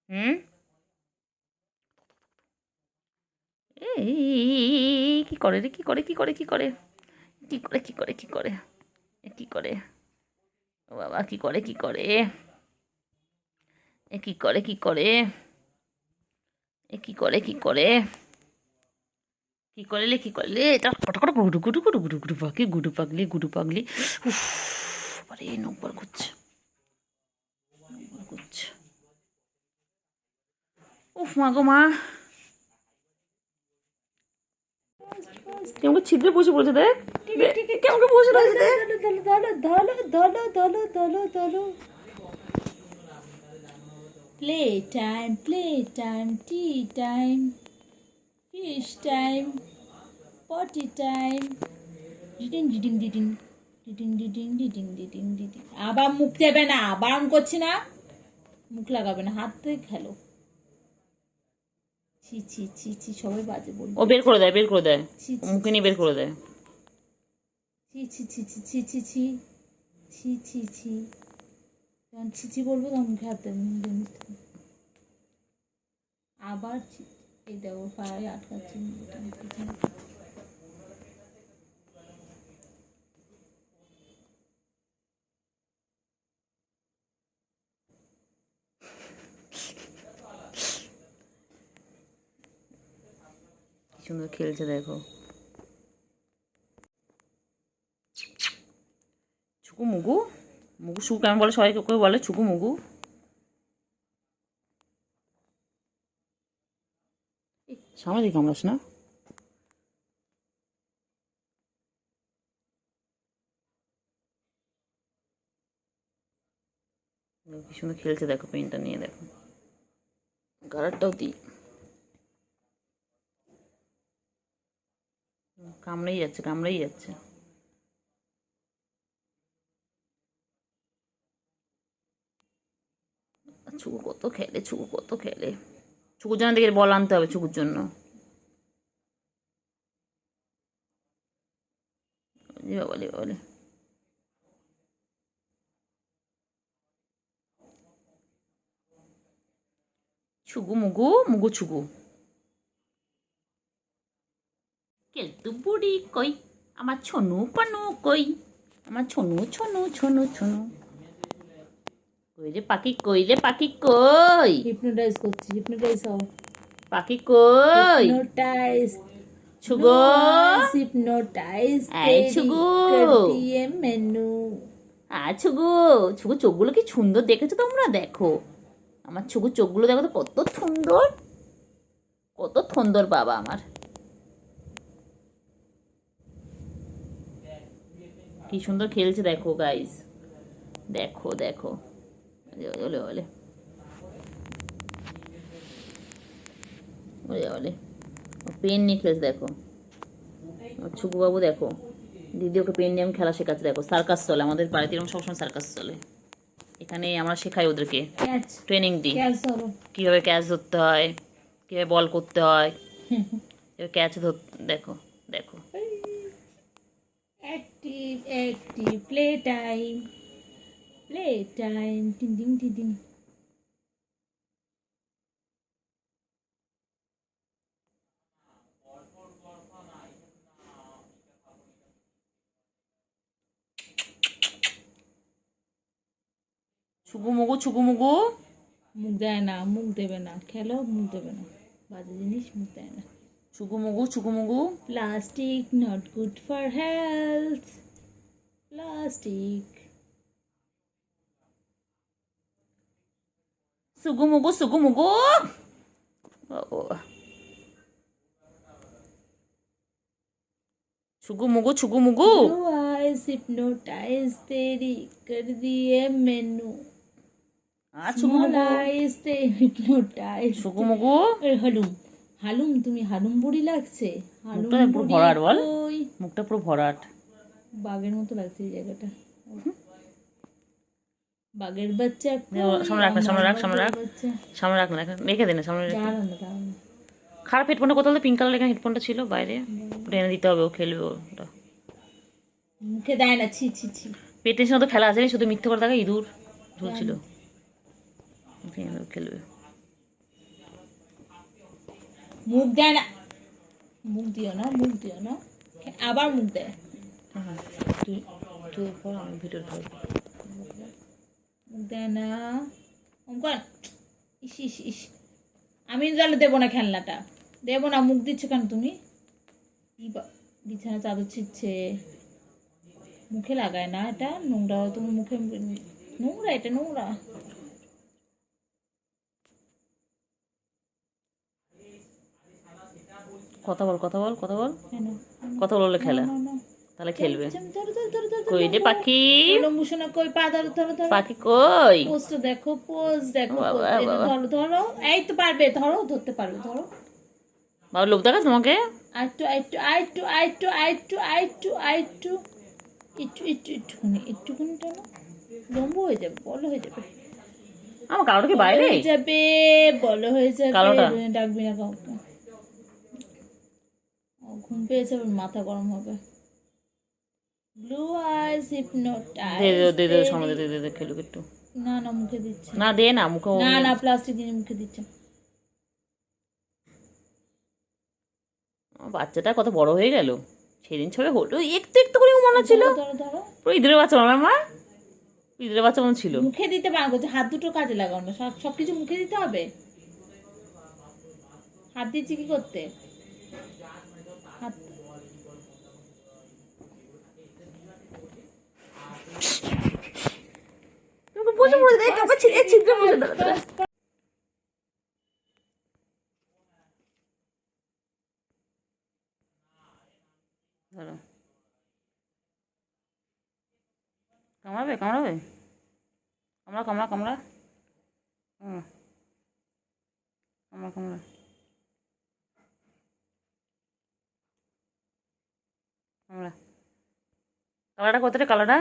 হুম, এই কি করে রে, কি করে কি করে কি করে কি করে কি করে কি করে কি করে, ও বাবা কি করে কি করে, এ কি করে কি করে, এ কি করে কি করে কি করলে কি করলে এটা কটা গুডু গুডু গুডু গুডু গুডু পাগলি উফ আরে নকবার করছে উফ মা গো মা কেমন ছিদ্রে বসে পড়েছে দেখ কেমন বসে রয়েছে দেখ play time tea time fish time পটি টাইম ডিডিং ডিডিং ডিডিং ডিডিং ডিডিং ডিডিং ডিডিং ডিডিং আবার মুখ দেবে না বারণ করছি না মুখ লাগাবে না হাত থেকে খেলো ছি ছি ছি ছি সবাই বাজে বলবে ও বের করে দেয় ছি ছি মুখে নিয়ে বের করে দেয় ছি ছি ছি ছি ছি ছি ছি ছি ছি ছি যখন ছি ছি বলবো তখন মুখে হাত দেবে আবার ছি এই দেখো পায়ে আটকাচ্ছে কি সুন্দর খেলছে দেখো ছুকু মুগু মুগু সুকু কেমন বলে সবাই কেউ বলে ছুকু মুগু সামনে দিকে কামড়াস না কি সুন্দর খেলছে দেখো পেনটা নিয়ে দেখো কালারটাও দিই কামড়েই যাচ্ছে ছুকু কত খেলে ছুকুর জন্য দেখে বল আনতে হবে ছুকুর জন্য বলে ছুকু মুগু ছুকু কেলতু বুড়ি কই আমার ছনু পানু কই আমার ছনু কই রে পাখি কই হিপনোটাইজ করছি হিপনোটাইজ হও পাখি কই হিপনোটাইজ ছুগো হিপনোটাইজ এই ছুগু দিয়ে মেনু ছুগু চোখগুলো কি সুন্দর দেখেছো তোমরা দেখো আমার ছুগু চোখগুলো দেখো তো কত সুন্দর বাবা আমার কি সুন্দর খেলছে দেখো গাইস দেখো ওলে পেন নিয়ে খেলছে দেখো ছুকু বাবু দেখো দিদি ওকে পেন নিয়ে আমি খেলা শেখাচ্ছে দেখো সার্কাস চলে আমাদের বাড়িতে এরকম সবসময় সার্কাস চলে এখানে আমরা শেখাই ওদেরকে ট্রেনিং দিই কীভাবে ক্যাচ ধরতে হয় কীভাবে বল করতে হয় ক্যাচ দেখো active play time ding ছুকু মুগু মুখ দেয় না মুখ দেবে না খেলো মুখ দেবে না বাজে জিনিস মুখ দেয় না ছুকু মুগু plastic not good for health plastic ছুকু মুগু छुगु मुगु हिप्नोटाइज तेरी कर दिए मेनू हिप्नोटाइज छुगु मुगु হালুম হালুম তুমি হালুম বুড়ি লাগছে মুখটা পুরো ভরাট বল মুখটা পুরো ভরাট বাঘের মতো লাগছে এই জায়গাটা বাঘের বাচ্চা সামনে রাখ না রেখে দে না সামনে খারাপ হেডফোনটা কোথাও পিঙ্ক কালার এখানে হেডফোনটা ছিল বাইরে ওটা এনে দিতে হবে ও খেলবে ওটা মুখে দেয় না ছি ছি ছি পেটের সাথে খেলা আছে শুধু মিথ্যে করে থাকে ইঁদুর ঝুলছিল খেলবে মুখ দেয় না মুখ দিও না আবার মুখ দেয় তুই পর আমি ভিডিও মুখ দেয় না অঙ্কন ইস আমি তাহলে দেবো না খেলনাটা, দেবো না। মুখ দিচ্ছ কেন তুমি? বিছানা চাদর ছিচ্ছে, মুখে লাগায় না, এটা নোংরা, তোমার মুখে নোংরা, এটা নোংরা। কথা বল, কথা বল, কথা বল, কেন? কথা বললে খেলা, তাহলে খেলবে। কই রে পাখি, লম্বুসোনা কই, পা ধরো ধরো ধরো, পাখি কই? পোজটা দেখো, পোজ দেখো, বাবা, পোজ। এই যে বাবা। ধরো ধরো, এই তো পারবে, ধরো, ধরতে পারবে, ধরো। বাবা লোক দেখা তোমাকে। আইটু আইটু আইটু আইটু আইটু আইটু আইটু একটু একটু একটুখানি একটুখানি টানো, লম্বু হয়ে যাবে, বড় হয়ে যাবে। আমার কালোটা কি বাইরে? হয়ে যাবে, বড় হয়ে যাবে। কালোটা? ডাকবি না কাউকে। ঘুম পেয়েছে, মাথা গরম হবে। ব্লু আইস দে দে দে দে, হিপনোটাইজ। সামনে দে দে দে, খেলুক একটু। না না, মুখে দিচ্ছে না দে না, মুখে। না না, প্লাস্টিক দিয়ে মুখে দিচ্ছে। আমার বাচ্চাটা কত বড় হয়ে গেল, সেদিন ছবে হলো একটু একটু করে মনে ছিল। ধরো ধরো, পুরো ইঁদুরের বাচ্চা আমার মা, ইঁদুরের বাচ্চা মনে ছিল। মুখে দিতে পারো করছে, হাত দুটো কাজে লাগানো, সবকিছু মুখে দিতে হবে। হাত দিচ্ছি কি করতে? হাত তোমাকে বুঝে বুঝে দেয়, তোমাকে ছিদ্র বুঝে দাও। ধরো, কামড়াবে কামড়াবে, কামড়া কামড়া কামড়া, কামড়া কামড়া। কামড়া, কালারটা কোথায়, কালারটা?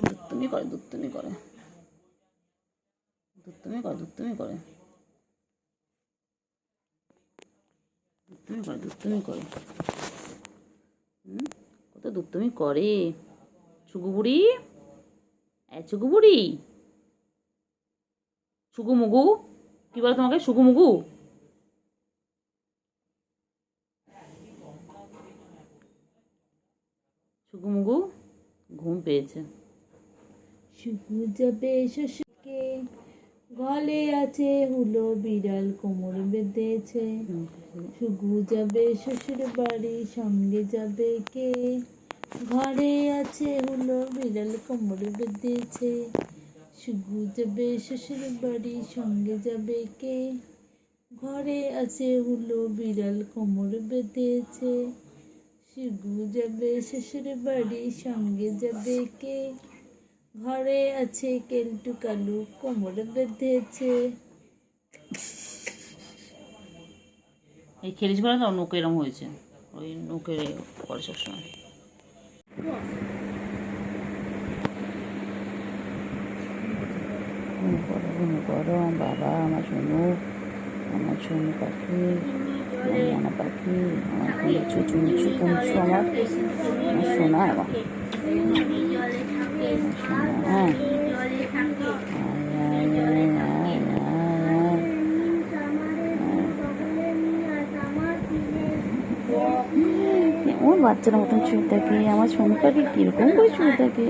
দুত্তুমি করে, দুত্তুমি করে, দুত্তুমি করে, দুত্তুমি করে, দুত্তুমি করে, দুত্তুমি করে। কত দুত্তুমি করে চুগু বুড়ি, চুগু বুড়ি, সুগু মুগু, কি বলে তোমাকে, সুগু মুগু? সুগু মুগু ঘুম পেয়েছে। শুকু যাবে শ্বশুরকে, গলে আছে হুলো, বিড়াল কোমর বেঁধেছে। শুকু যাবে শ্বশুর বাড়ি, সঙ্গে যাবে কে? ঘরে আছে হুলো, বিড়াল কোমর বেঁধেছে। শুকু যাবে শ্বশুর বাড়ি, সঙ্গে যাবে কে? ঘরে আছে হুলো, বিড়াল কোমর বেঁধেছে। শুকু যাবে শ্বশুর বাড়ি, সঙ্গে যাবে কে? ঘরে আছে কেলটু কালু, কোমর বেঁধেছে। এই খেলিস বলে তো নৌকে এরম হয়েছে, ওই নৌকে করে সবসময়। ঘুম করো বাবা, আমার সোনু, আমার সোনু পাখি, মনা পাখি, আমার কুঞ্চু চুঞ্চু কুঞ্চু, আমার সোনা, আমার সোনা। ওর বাচ্চার মতন শুয়ে থাকে, আমার সোনু পাখি কিরকম করে শুয়ে থাকে।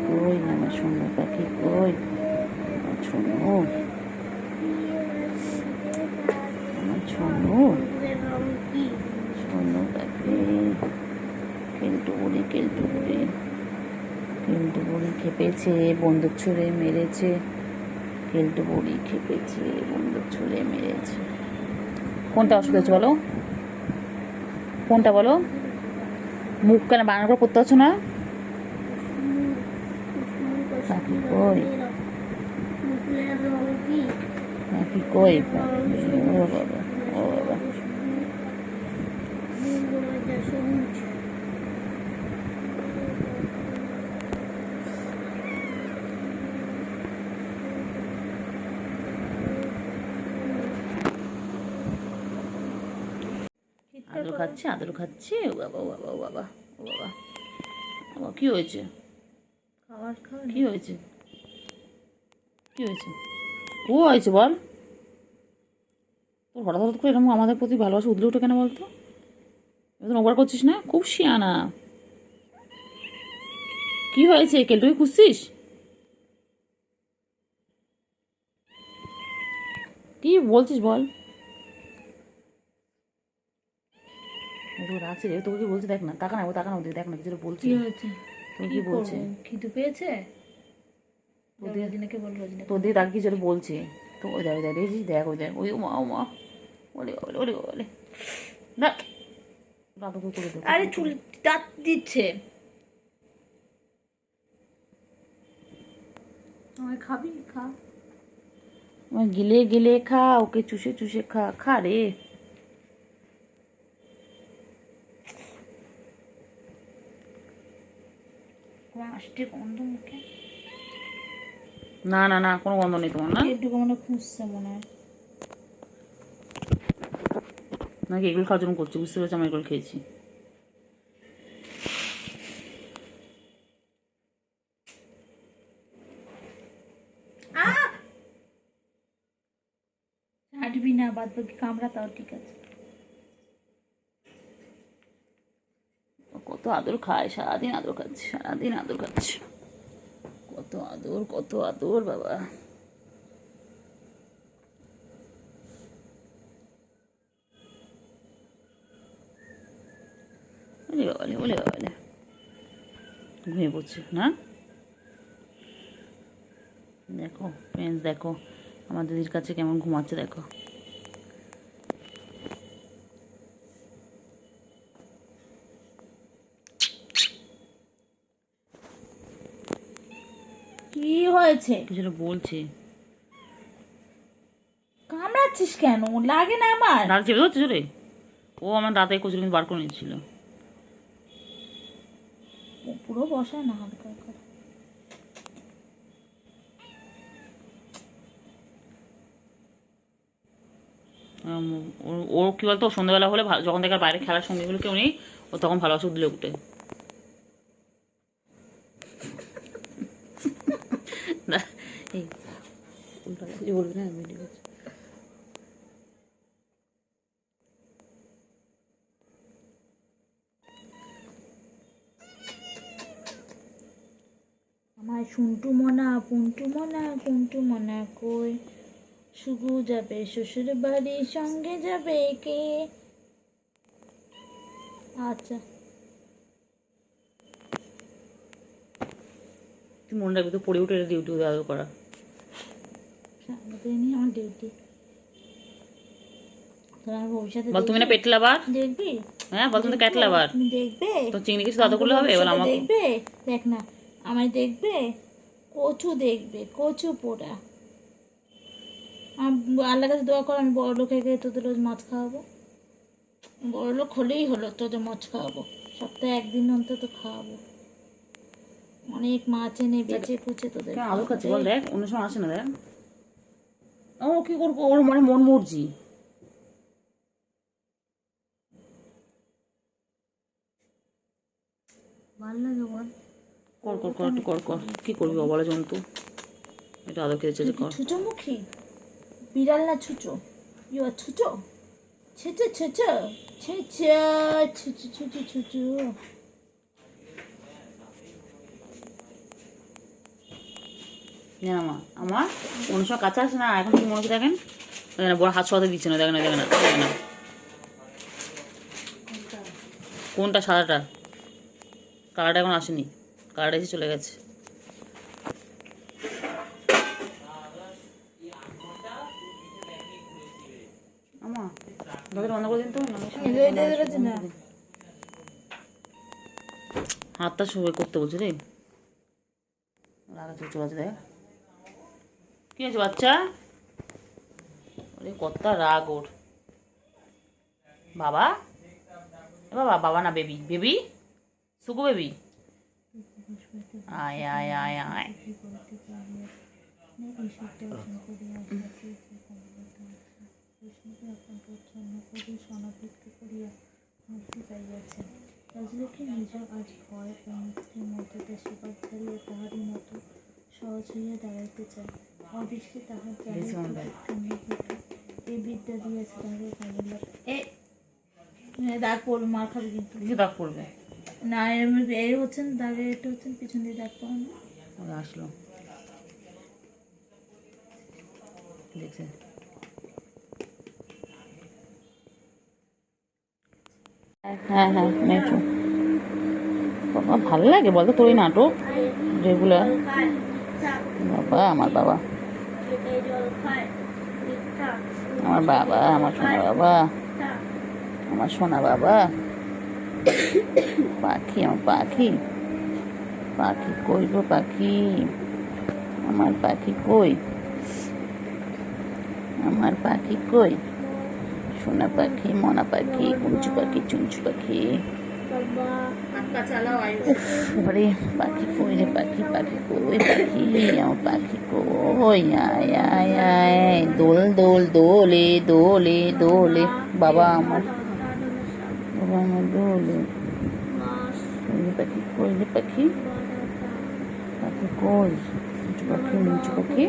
কই আমার সোনু পাখি, কই আমার সোনু, আমার সোনু, সোনু পাখি। কেলটু বুড়ি, কেলটু বুড়ি, কেলটু বুড়ি খেপেছে, বন্দুক ছুঁড়ে মেরেছে। কেলটু বুড়ি খেপেছে, বন্দুক ছুঁড়ে মেরেছে। কোনটা অসুবিধা হচ্ছে বলো, কোনটা বলো? মুখ কেন বানানো করে করতে পারছো না? পাখি কই, পাখি কই, ও বাবা, ও বাবা। আদর খাচ্ছে, আদর খাচ্ছে, ও বাবা, ও বাবা, ও বাবা, ও বাবা, ও কি হয়েছে, খাবার খাওয়া কি হয়েছে, কি হয়েছে, ও হয়েছে বল, তোর হঠাৎ হঠাৎ করে এরকম আমাদের প্রতি ভালোবাসা উদলে উঠে কেন বলতো? এবার ওভার করছিস না, খুব শিয়ানা। কি হয়েছে, কেলটুকে খুঁজছিস? কি বলছিস বল। রাখছি রে, তোকে কি বলছে দেখ না, তাকা না, ও তাকা না, ওদিকে দেখ না, কিছু বলছি। কি হয়েছে? তুমি কি বলছে? খিদে পেয়েছে? তোর দিকে তাকে কিছু বলছে। তো ওই দেখ, দেখ দেখছিস, দেখ ওই দেখ, ওই মা ও মা, ওলে ওলে ওলে ওলে, দেখ দাদু করে দেবো। আরে চুল দাঁত দিচ্ছে। আমায় খাবি? খা। গিলে গিলে খা, ওকে চুষে চুষে খা, খা রে। আসছে গন্ধ মুখে। না না না, কোনো গন্ধ নেই তোমার, না একটু মনে খুঁজছে মনে হয়। নাকি এগুলো খাওয়ার জন্য করছি, বুঝতে পেরেছি, আমি এগুলো খেয়েছি। হাঁটবি না, বাদ বাকি কামড়া তাও ঠিক আছে। কত আদর খায়, সারাদিন আদর খাচ্ছে, সারাদিন আদর খাচ্ছে, কত আদর, কত আদর বাবা। ওলে বাবালে, ওলে বাবালে, ঘুমিয়ে পড়ছে না। দেখো ফ্রেন্ডস, দেখো আমার দিদির কাছে কেমন ঘুমাচ্ছে, দেখো। কি হয়েছে? কিছু বলছে। কামড়াচ্ছিস কেন? লাগে না আমার? দাঁত চেপে ধরছে রে, ও আমার দাঁতে কচুরি কিন্তু বার করে নিচ্ছিল। পুরো বসায় না, হালকা করে। ওর কি বলতো, সন্ধ্যাবেলা হলে যখন দেখার বাইরে খেলার সঙ্গীগুলো কেউ নেই, ও তখন ভালোবাসা দিলে উঠে। এই উল্টা কিছু বলবি না, ভিডিও করছি। আমার শুন্টু মনা, পুন্টু মনা, কুন্টু মনা কই? শুধু যাবে শ্বশুর বাড়ি, সঙ্গে যাবে কে? আচ্ছা, তুই মনে রাখবি তো, পড়ে উঠে এটা ডিউটি আদর করা। সারাদিনই আমার ডিউটি। তোর আমার ভবিষ্যতে বল তুমি না পেট লাভার? দেখবি? হ্যাঁ বল, তুমি তো ক্যাট লাভার। তুমি দেখবে? তো চিংড়ি কিছু আদর করলে হবে? এবার আমাকে দেখবে? দেখ না, আমায় দেখবে? কচু দেখবে, কচু পোড়া। আল্লাহর কাছে দোয়া কর, আমি বড় লোক হয়ে গিয়ে তোদের রোজ মাছ খাওয়াবো। বড় লোক হলেই হলো, তোদের মাছ খাওয়াবো, সপ্তাহে একদিন অন্তত খাওয়াবো। অনেক মাছ এনে বেচে কুচে তোদের কেন আদর খাচ্ছে বল, দেখ অন্য সময় আসে না, দেখ ও কি করবো, ওর মানে মন মর্জি। ভালো লাগে বল? কর কর কর, একটু কর কর, কি করবি অবলা জন্তু, এটা আদর খেতে চেয়েছে, কর। ছুচো মুখী বিড়াল না ছুচো? ইউ আর ছুচো, ছুচো ছুচো ছুচো ছুচো ছুচো ছুচো। না মা, আমার অন্য সময় কাছে আসে না, এখন কি মনে হচ্ছে দেখেন, দেখেন না, বড় হাত সহাতে দিচ্ছে না, দেখেন না, দেখেন না, দেখেন না। কোনটা? সাদাটা? কালারটা এখন আসেনি, কালারটা এসে চলে গেছে। আমা দাদা বন্ধ করে দিন তো, হাতটা শুয়ে করতে বলছে রে, রাগা চলে আছে, দেখ কি আছে বাচ্চা, ওরে কত রাগ ওর। বাবা, বাবা, বাবা না, বেবি, বেবি সুকু, বেবি আয় আয় আয় আয়। রাজলক্ষ্মী নিজেও আজ ভয় ও মুক্তির মধ্যে দেশিবাদ ধরিয়া তাহারই মতো সহজ হইয়া দাঁড়াইতে চায়। অদৃষ্টে তাহার এই বিটটা দিয়েছে তাহলে খাইয়ে এ দাগ পড়বে, মার খাবে কিন্তু। কি দাগ পড়বে? না এর হচ্ছেন দাগে, এটা হচ্ছেন পিছন দিয়ে দাগ পড়ানো। আসলো দেখছে। হ্যাঁ হ্যাঁ নেচু। বাবা ভালো লাগে বলতো তোর এই নাটক রেগুলার? বাবা আমার বাবা, আমার বাবা, আমার সোনা বাবা, আমার সোনা বাবা, পাখি, আমার পাখি, পাখি কই গো পাখি, আমার পাখি কই, আমার পাখি কই, সোনা পাখি, মনা পাখি, কুঞ্চু পাখি, চুঞ্চু পাখি। বাবারে পাখি কই রে, পাখি, পাখি কই, পাখি, আমার পাখি কই, আয় আয় আয়, দোল দোল দোলে দোলে দোলে, বাবা আমার, বাবা আমার দোলে। পাখি কই রে, পাখি, পাখি কই, কুঞ্চু পাখি, মুঞ্চু পাখি,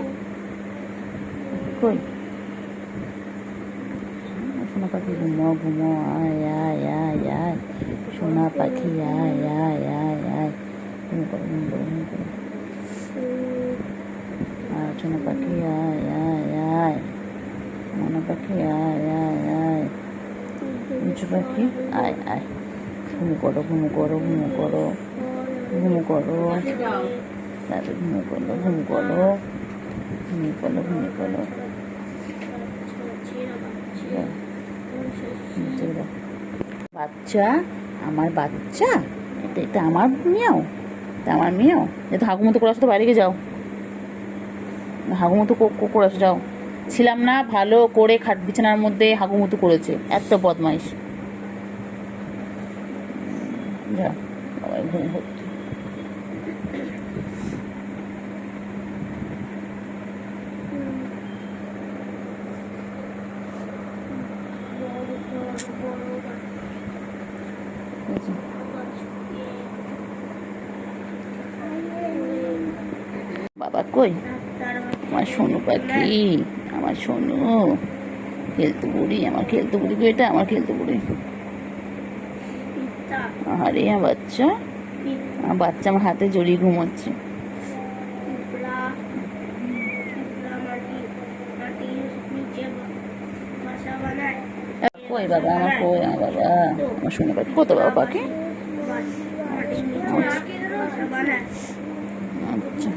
পাখি কই, সোনা পাখি ঘুমো ঘুমো, আয় আয় আয় আয়, সোনা পাখি আয় আয় আয় আয়, ঘুম করো ঘুম করো ঘুম করো, আয় সোনা পাখি আয় আয় আয়, মনা পাখি আয় আয় আয়, উঁচু পাখি আয় আয়, ঘুম করো ঘুম করো ঘুম করো ঘুম করো, তাহলে ঘুম করো ঘুম করো ঘুম করো ঘুম করো। বাচ্চা, আমার বাচ্চা, এটা এটা আমার মেয়েও, এটা আমার মেয়েও। এটা হাগুমতো করে আসো তো, বাইরে গিয়ে যাও, হাগুমতো করে আসো যাও। ছিলাম না ভালো করে খাট বিছানার মধ্যে হাগুমতো করেছে, এত বদমাইশ। যাও বাবা ঘুম হচ্ছে। বাবা কই, আমার সোনু পাখি, আমার সোনু, খেলতে বুড়ি, আমার খেলতে বুড়ি গো, এটা আমার খেলতে বুড়ি। আরে আমার বাচ্চা, আমার বাচ্চা আমার হাতে জড়িয়ে ঘুমোচ্ছে। কই বাবা আমার, কই আমার বাবা, আমার সোনু পাখি, কত বাবা পাখি। আচ্ছা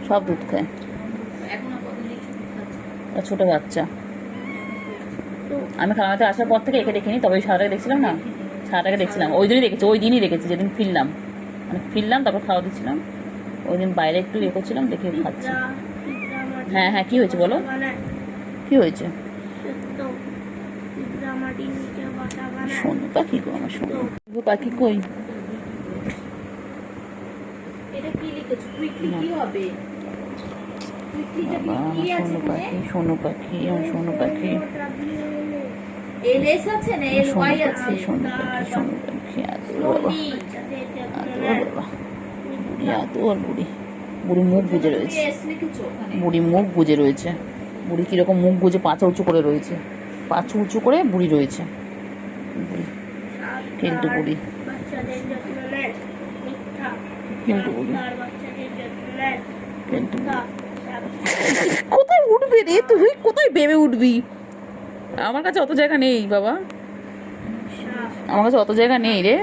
সব দুধ খায়, ছোট বাচ্চা। আমি খালামাতে আসার পর থেকে একে দেখিনি, তবে ওই সারাটাকে দেখছিলাম না, সারাটাকে দেখছিলাম ওই দিনই দেখেছি, ওই দিনই দেখেছি যেদিন ফিরলাম, মানে ফিরলাম তারপর খাওয়া দিচ্ছিলাম, ওই দিন বাইরে একটু ইয়ে করছিলাম, দেখে খাচ্ছি। হ্যাঁ হ্যাঁ কি হয়েছে বলো, কি হয়েছে? সোনু পাখি গো, আমার সোনু পাখি কই। এটা কি লিখেছো? কুইকলি কি হবে? বাবা আমার সোনু পাখি, সোনু পাখি, আমার সোনু পাখি, এলএস আছে না এল ওয়াই আছে, সোনু পাখি, সোনু পাখি, আদর বাবা, আদর বাবা, বুড়ি আদর, বুড়ি, বুড়ি মুখ গুজে রয়েছে, বুড়ি মুখ গুজে রয়েছে, বুড়ি কিরকম মুখ গুজে পাঁচা উঁচু করে রয়েছে, পাঁচু উঁচু করে বুড়ি রয়েছে, বুড়ি কিন্তু বুড়ি, কিন্তু বুড়ি, কিন্তু কোথায় উঠবে রে তুই, কোথায় ভেবে উঠবি? আমার কাছে অত জায়গা নেই বাবা, আমার কাছে অত জায়গা নেই রে।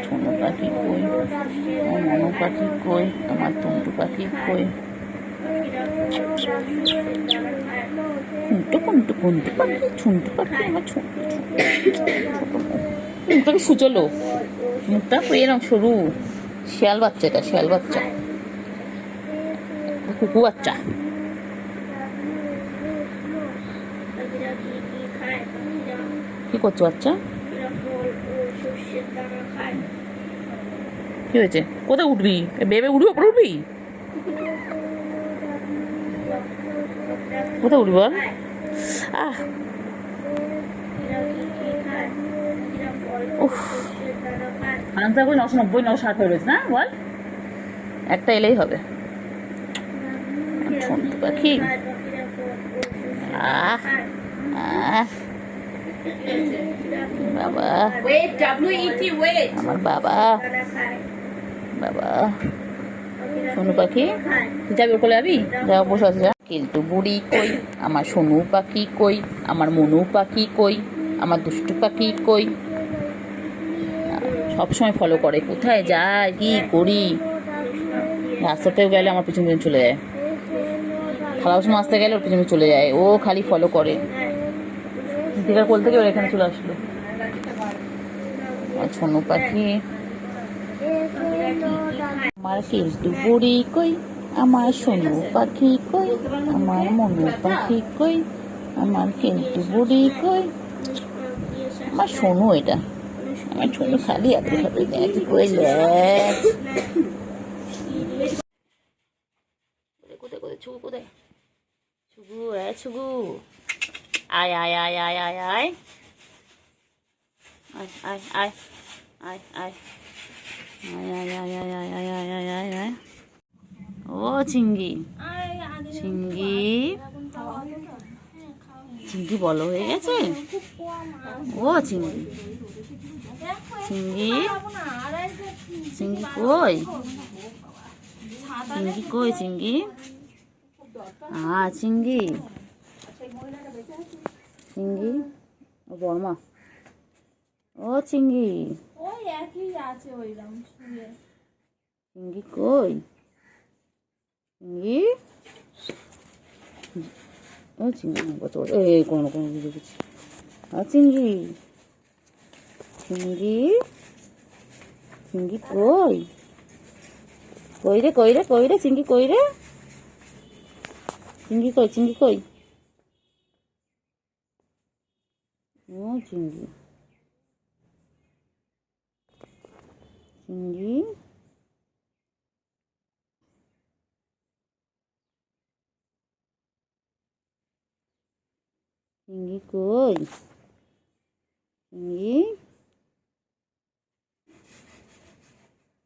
সোনু পাখি কই, আমার মনু পাখি কই, আমার টুন্টু পাখি কই, কুন্টু কুন্টু কুন্টু পাখি, ছুন্টু পাখি, আমার ছোট মুখটাকে সুচলো, মুখটা এরকম সরু, শিয়াল বাচ্চা, এটা শিয়াল বাচ্চা, কুকু বাচ্চা। কি করছো বাচ্চা, কি হয়েছে? কোথায় উঠবি? বেবে উঠবি, ওপরে উঠবি? কোথায় উঠবি বল? আহ উফ আনসার করে 990 960 হয়ে রয়েছে না বল, একটা এলেই হবে। সন্তু পাখি, আহ আহ বাবা, ওয়েট, WET ওয়েট। আমার বাবা, বাবা সোনু পাখি, তুই যাবি ওর কোলে যাবি? যা বসে আছে, যা। কিন্তু বুড়ি কই, আমার সোনু পাখি কই, আমার মনু পাখি কই, আমার দুষ্টু পাখি কই। সবসময় ফলো করে, কোথায় যায় কি করি, রাস্তাতেও গেলে আমার পিছন পিছন চলে যায়, খাওয়ার সময় আসতে গেলে ওর পিছনে চলে যায়, ও খালি ফলো করে। দীঘার কোল থেকে ওর এখানে চলে আসলো। আর সোনু পাখি, আমার কিন্তু বুড়ি কই, আমার সোনু পাখি কই, আমার মনু পাখি কই, আমার কিন্তু বুড়ি কই, আমার সোনু, এটা আমার সোনু খালি এত ভাবে ল্যাচ কই ল্যাচ। কোথায় কোথায় ছুগু, কোথায় ছুগু, ছুগু, আয় আয় আয় আয় আয় আয় আয় আয় আয় আয় আয় আয়। ও চিঙ্গি, চিঙ্গি, চিঙ্গি বলো হয়ে গেছে। ও চিঙ্গি, চিঙ্গি, চিঙ্গি কই, চিঙ্গি কই, চিঙ্গি, চিঙ্গি, চিঙ্গি, ও বর্মা, ও চিঙ্গি, ওই একই আছে ওইরকম শুয়ে। চিঙ্গি কই, চিঙ্গি, ও চিঙ্গি কত, এই কোনো কোনো দেখেছি। চিঙ্গি, চিঙ্গি, চিঙ্গি কই, কই রে কই রে কই রে, চিঙ্গি কই রে, চিঙ্গি কই, চিঙ্গি কই, ও চিঙ্গি, চিঙ্গি, চিঙ্গি কই, চিঙ্গি,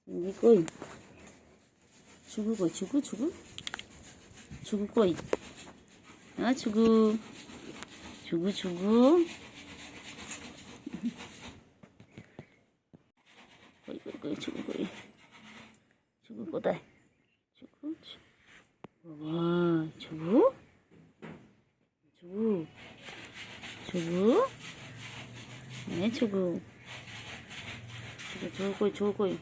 চিঙ্গি কই, ছুগু কই, ছুগু, ছুগু, ছুগু কই, ছুগু, ছুগু, ছুগু, কই কই কই, ছুগু কই, ছুগু কোথায়, ছুগু, বাবা ছুগু, ছুগু, ছুগু, ছুগু, ছুগু কই, ছুগু কই,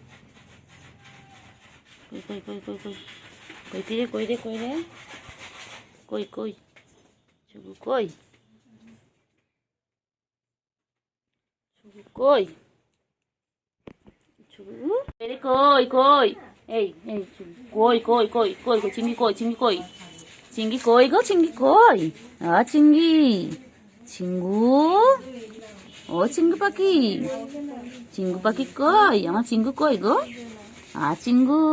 কই কই কই কই কই, কই কি রে, কই রে কই রে, কই কই, ছুগু কই, ছুগু কই, ছুগু, রে কই কই, এই এই কই কই কই কই কই, চিঙ্গি কই, চিঙ্গি কই, চিঙ্গি কই গো, চিঙ্গি কই, চিঙ্গি, চিঙ্গু, ও চিঙ্গু পাখি, চিঙ্গু পাখি কই, আমার চিঙ্গু কই গো, চিঙ্গু,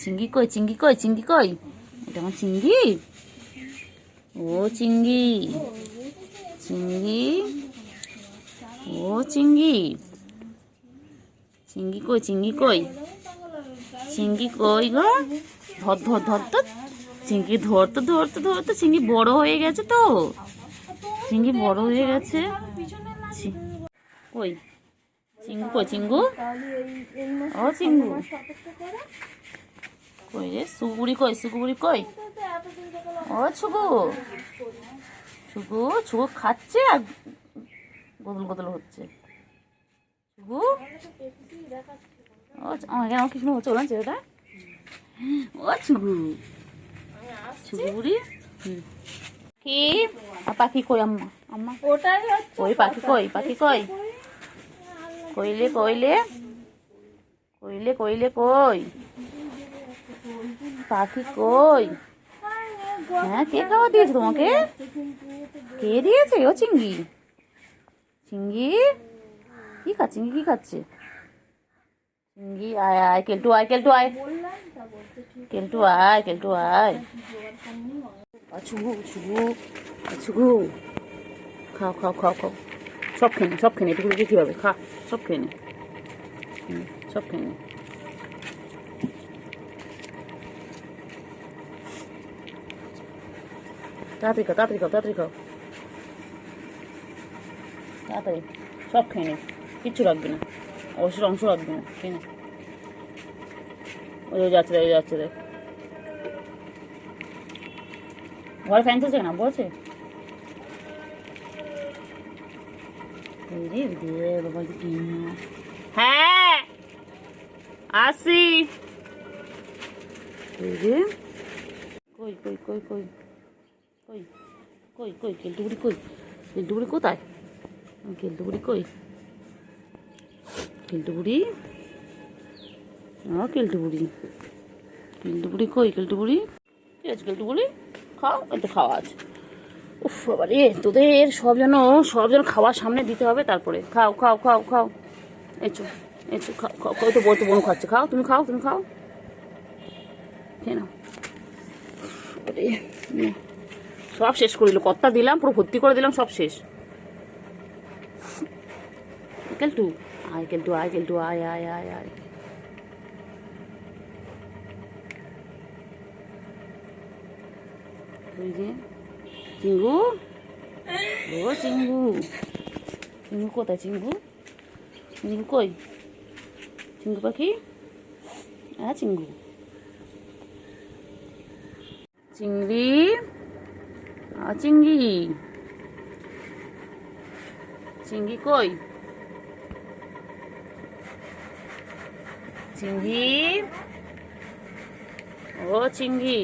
চিঙ্গি কই, চিঙ্গি কই, চিঙ্গি কই, এটা আমার চিঙ্গি, ও চিঙ্গি, চিঙ্গি, ও চিঙ্গি, চিঙ্গি কই, চিঙ্গি কই, চিঙ্গি কই গো, ধর ধর ধর তো, চিঙ্গি ধরতে ধরতে ধরতে চিঙ্গি বড় হয়ে গেছে তো, চিঙ্গি বড় হয়ে গেছে। কই চিঙ্গু কই, চিঙ্গু, ও চিঙ্গু কই রে, সুগুড়ি কই, সুগুড়ি কই, ও ছুগু, ছুগু, ছুগু খাচ্ছে আর গদল গদল হচ্ছে, ছুগু, ও আমাকে আমার কিছু হচ্ছে বলছে ওটা, ও ছুগু, ছুগু বুড়ি কি, পাখি কই, আম্মা আম্মা, ওটাই হচ্ছে কই পাখি কই, পাখি কই, কইলে কইলে কইলে কইলে কই, পাখি কই, হ্যাঁ কে খাওয়া দিয়েছে তোমাকে, কে দিয়েছে, ও চিঙ্গি, চিঙ্গি কি খাচ্ছে, চিঙ্গি কি খাচ্ছে, চিঙ্গি আয় আয়, কেলটু আয়, কেলটু আয়, কেলটু আয়, কেলটু আয়, ছুগু ছুগু ছুগু, খাও খাও খাও খাও, সব খেয়ে নে, সব খেয়ে নে, এটুকু কি হবে, খা, সব খেয়ে নে, সব খেয়ে নে। তাড়াতাড়ি খাও, তাড়াতাড়ি খাও, তাড়াতাড়ি খাও, তাড়াতাড়ি সব খেয়ে নে, কিচ্ছু রাখবি না, অবশ্যই অংশ রাখবি না, খেয়ে নে। ওই যাচ্ছে দেখ, ওই যাচ্ছে দেখ, ঘরে ফ্যান চলছে না বলছে। হ্যাঁ আসি। কই কই কই কই কই কই কই কেলটুকুড়ি কই? কেলটুকুড়ি কোথায়? কেলটুকুড়ি কই? কেলটুকুড়ি, কেলটুকুড়ি, কেলটুকুড়ি কই? কেলটুকুড়ি কি আছে? কেলটুকুড়ি খাও, একটু খাওয়া আছে। উফ বাবা রে, তোদের সব যেন খাওয়ার সামনে দিতে হবে, তারপরে খাও খাও খাও খাও। এঁচো এঁচো খাও খাও, কই তো বলতে বোন খাচ্ছে, খাও তুমি, খাও তুমি, খাও খেয়ে নাও। সব শেষ করে দিল, কতটা দিলাম পুরো ভর্তি করে দিলাম, সব শেষ। কেলটু আয়, কেলটু আয়, কেলটু আয় আয় আয় আয়। চিঙ্গু, ও চিঙ্গু, চিঙ্গু কোথায়? চিঙ্গু, চিঙ্গু কই? চিঙ্গু পাখি, হ্যাঁ চিঙ্গু, চিংড়ি, চিংড়ি, চিংড়ি কই? চিংড়ি, ও চিংড়ি,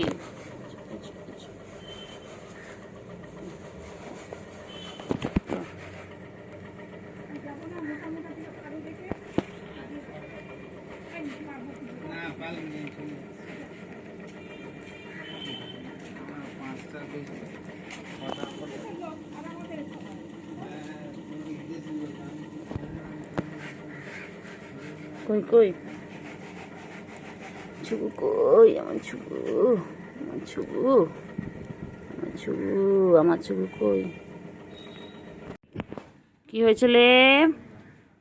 কই কই? ছুবু কই? আমার ছুবু, আমার ছুবু, আমার ছুবু, আমার ছুবু কই? কি হয়েছিল?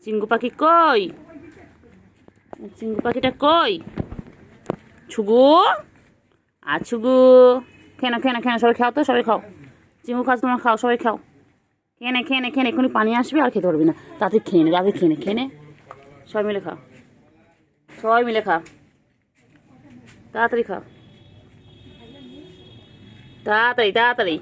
চিঙ্গু পাখি কই? চিঙ্গু পাখিটা কই? ছুগু, আর ছুগু, খেয়ে না, খেয়ে না, খেয়ে না, সবাই খাও তো, সবাই খাও। চিঙ্গু খাস তোমরা, খাও সবাই খাও, খেয়ে নে, খেয়ে নে, খেয়ে নে, এক্ষুনি পানি আসবে আর খেতে পারবি না, তাড়াতাড়ি খেয়ে নে, তাড়াতাড়ি খেয়ে নে, খেয়ে নে, সবাই মিলে খাও, সবাই মিলে খা, তাড়াতাড়ি খাও, তাড়াতাড়ি তাড়াতাড়ি,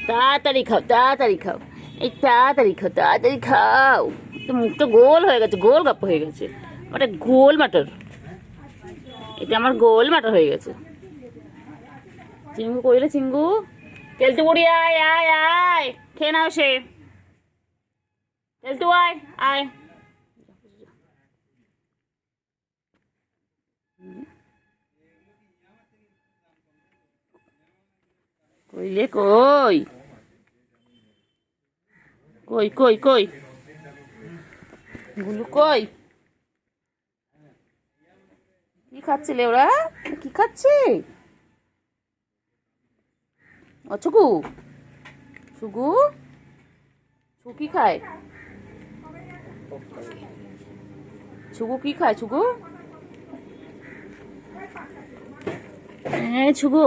তাড়াতাড়ি খাও, তাড়াতাড়ি খাও, এই তাড়াতাড়ি খাও, তাড়াতাড়ি খাও। তো মুখটা গোল হয়ে গেছে, গোল গাপ্প হয়ে গেছে, ওটা গোল মাটার, এটা আমার গোল মাটার হয়ে গেছে। চিঙ্গু কইলে? চিঙ্গু, কেলটু বুড়ি আয় আয় আয়, খেয়ে নাও সে, কেলটু আয় আয়। কইলে কই? কই কই কই? গুলু কই? কি খাচ্ছিলে ওরা? কি খাচ্ছে? ও ছুগু, ছুগু, ছুগু কি খায়? ছুগু কি খায়? ছুগু, ছুগু,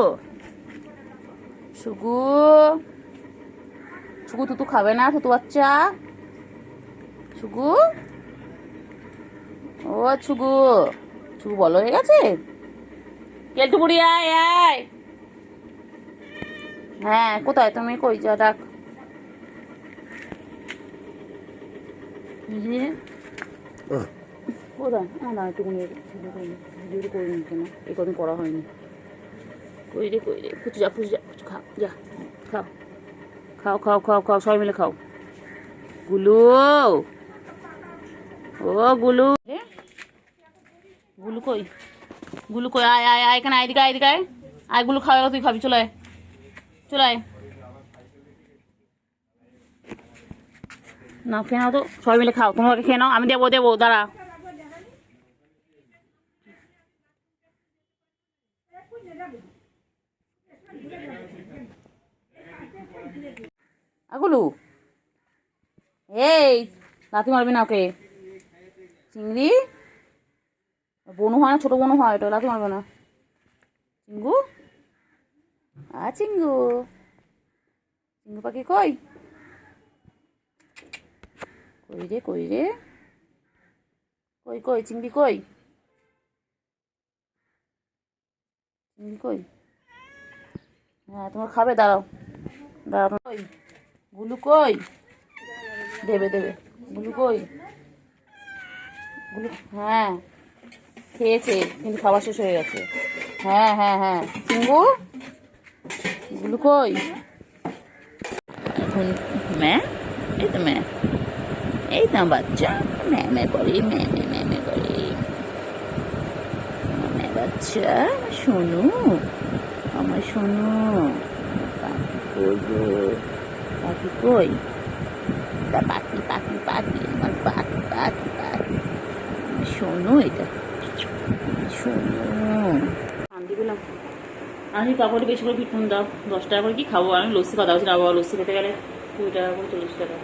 ছুগু, ছুগু তুতু খাবে না? তুতু বাচ্চা, ছুগু, ও ছুগু, ছুগু বলো হয়ে গেছে। কেলটু বুড়ি আয় আয়। হ্যাঁ কোথায় তুমি? কই যা ডাক। কোথায়? না একটুখানি ভিডিওটা করে নি, কেন এই কদিন করা হয়নি। কই রে কই রে, পুচু যা, পুচু যা, পুচু খাও, যা খাও, খাও খাও খাও খাও, সবাই মিলে খাও। গুলু, ও গুলু, গুলু কই? গুলু কই? আয় আয় আয়, এখানে আয়, এদিকে আয়, এদিকে আয়, আয় গুলু খাওয়া, তুই খাবি, চলে আয়, চলে আয়। না খেয়ে নাও তো, সবাই মিলে খাও, তোমাকে খেয়ে নাও, আমি দেবো দেবো, দাঁড়া। গুলু, এই লাথি মারবি না ওকে। চিংড়ি বনু হয় না, ছোটো বনু হয়, ওটা লাথি মারবে না। চিঙ্গু চিঙ্গু, চিঙ্গু পাখি কই, কই রে কই রে, কই কই চিংড়ি কই, চিংড়ি কই? হ্যাঁ তোমার খাবে, দাঁড়াও দাঁড়াও। কই গুলু কই? দেবে দেবে। গুলু কই? গুলু হ্যাঁ খেয়েছে কিন্তু খাবার শেষ হয়ে গেছে। হ্যাঁ হ্যাঁ হ্যাঁ চিঙ্গু, গুলু কই? এখন ম্যা, এই তো ম্যা, এই তো বাচ্চা ম্যা ম্যা করে, ম্যা ম্যা ম্যা ম্যা করে, ম্যা বাচ্চা শোনো, আমার শোনো, পাখি কই গো, পাখি কই? তা পাখি পাখি পাখি, আমার পাখি পাখি পাখি, শোনো এটা, শোনো। শান্তি পেলাম। আমি কাপড়ে বেশি করে পিটুন দাও, 10 টাকা করে কি খাবো? আমি লস্যি কথা বলছি না, বাবা লস্যি খেতে গেলে 2 টাকা করে 40 টাকা।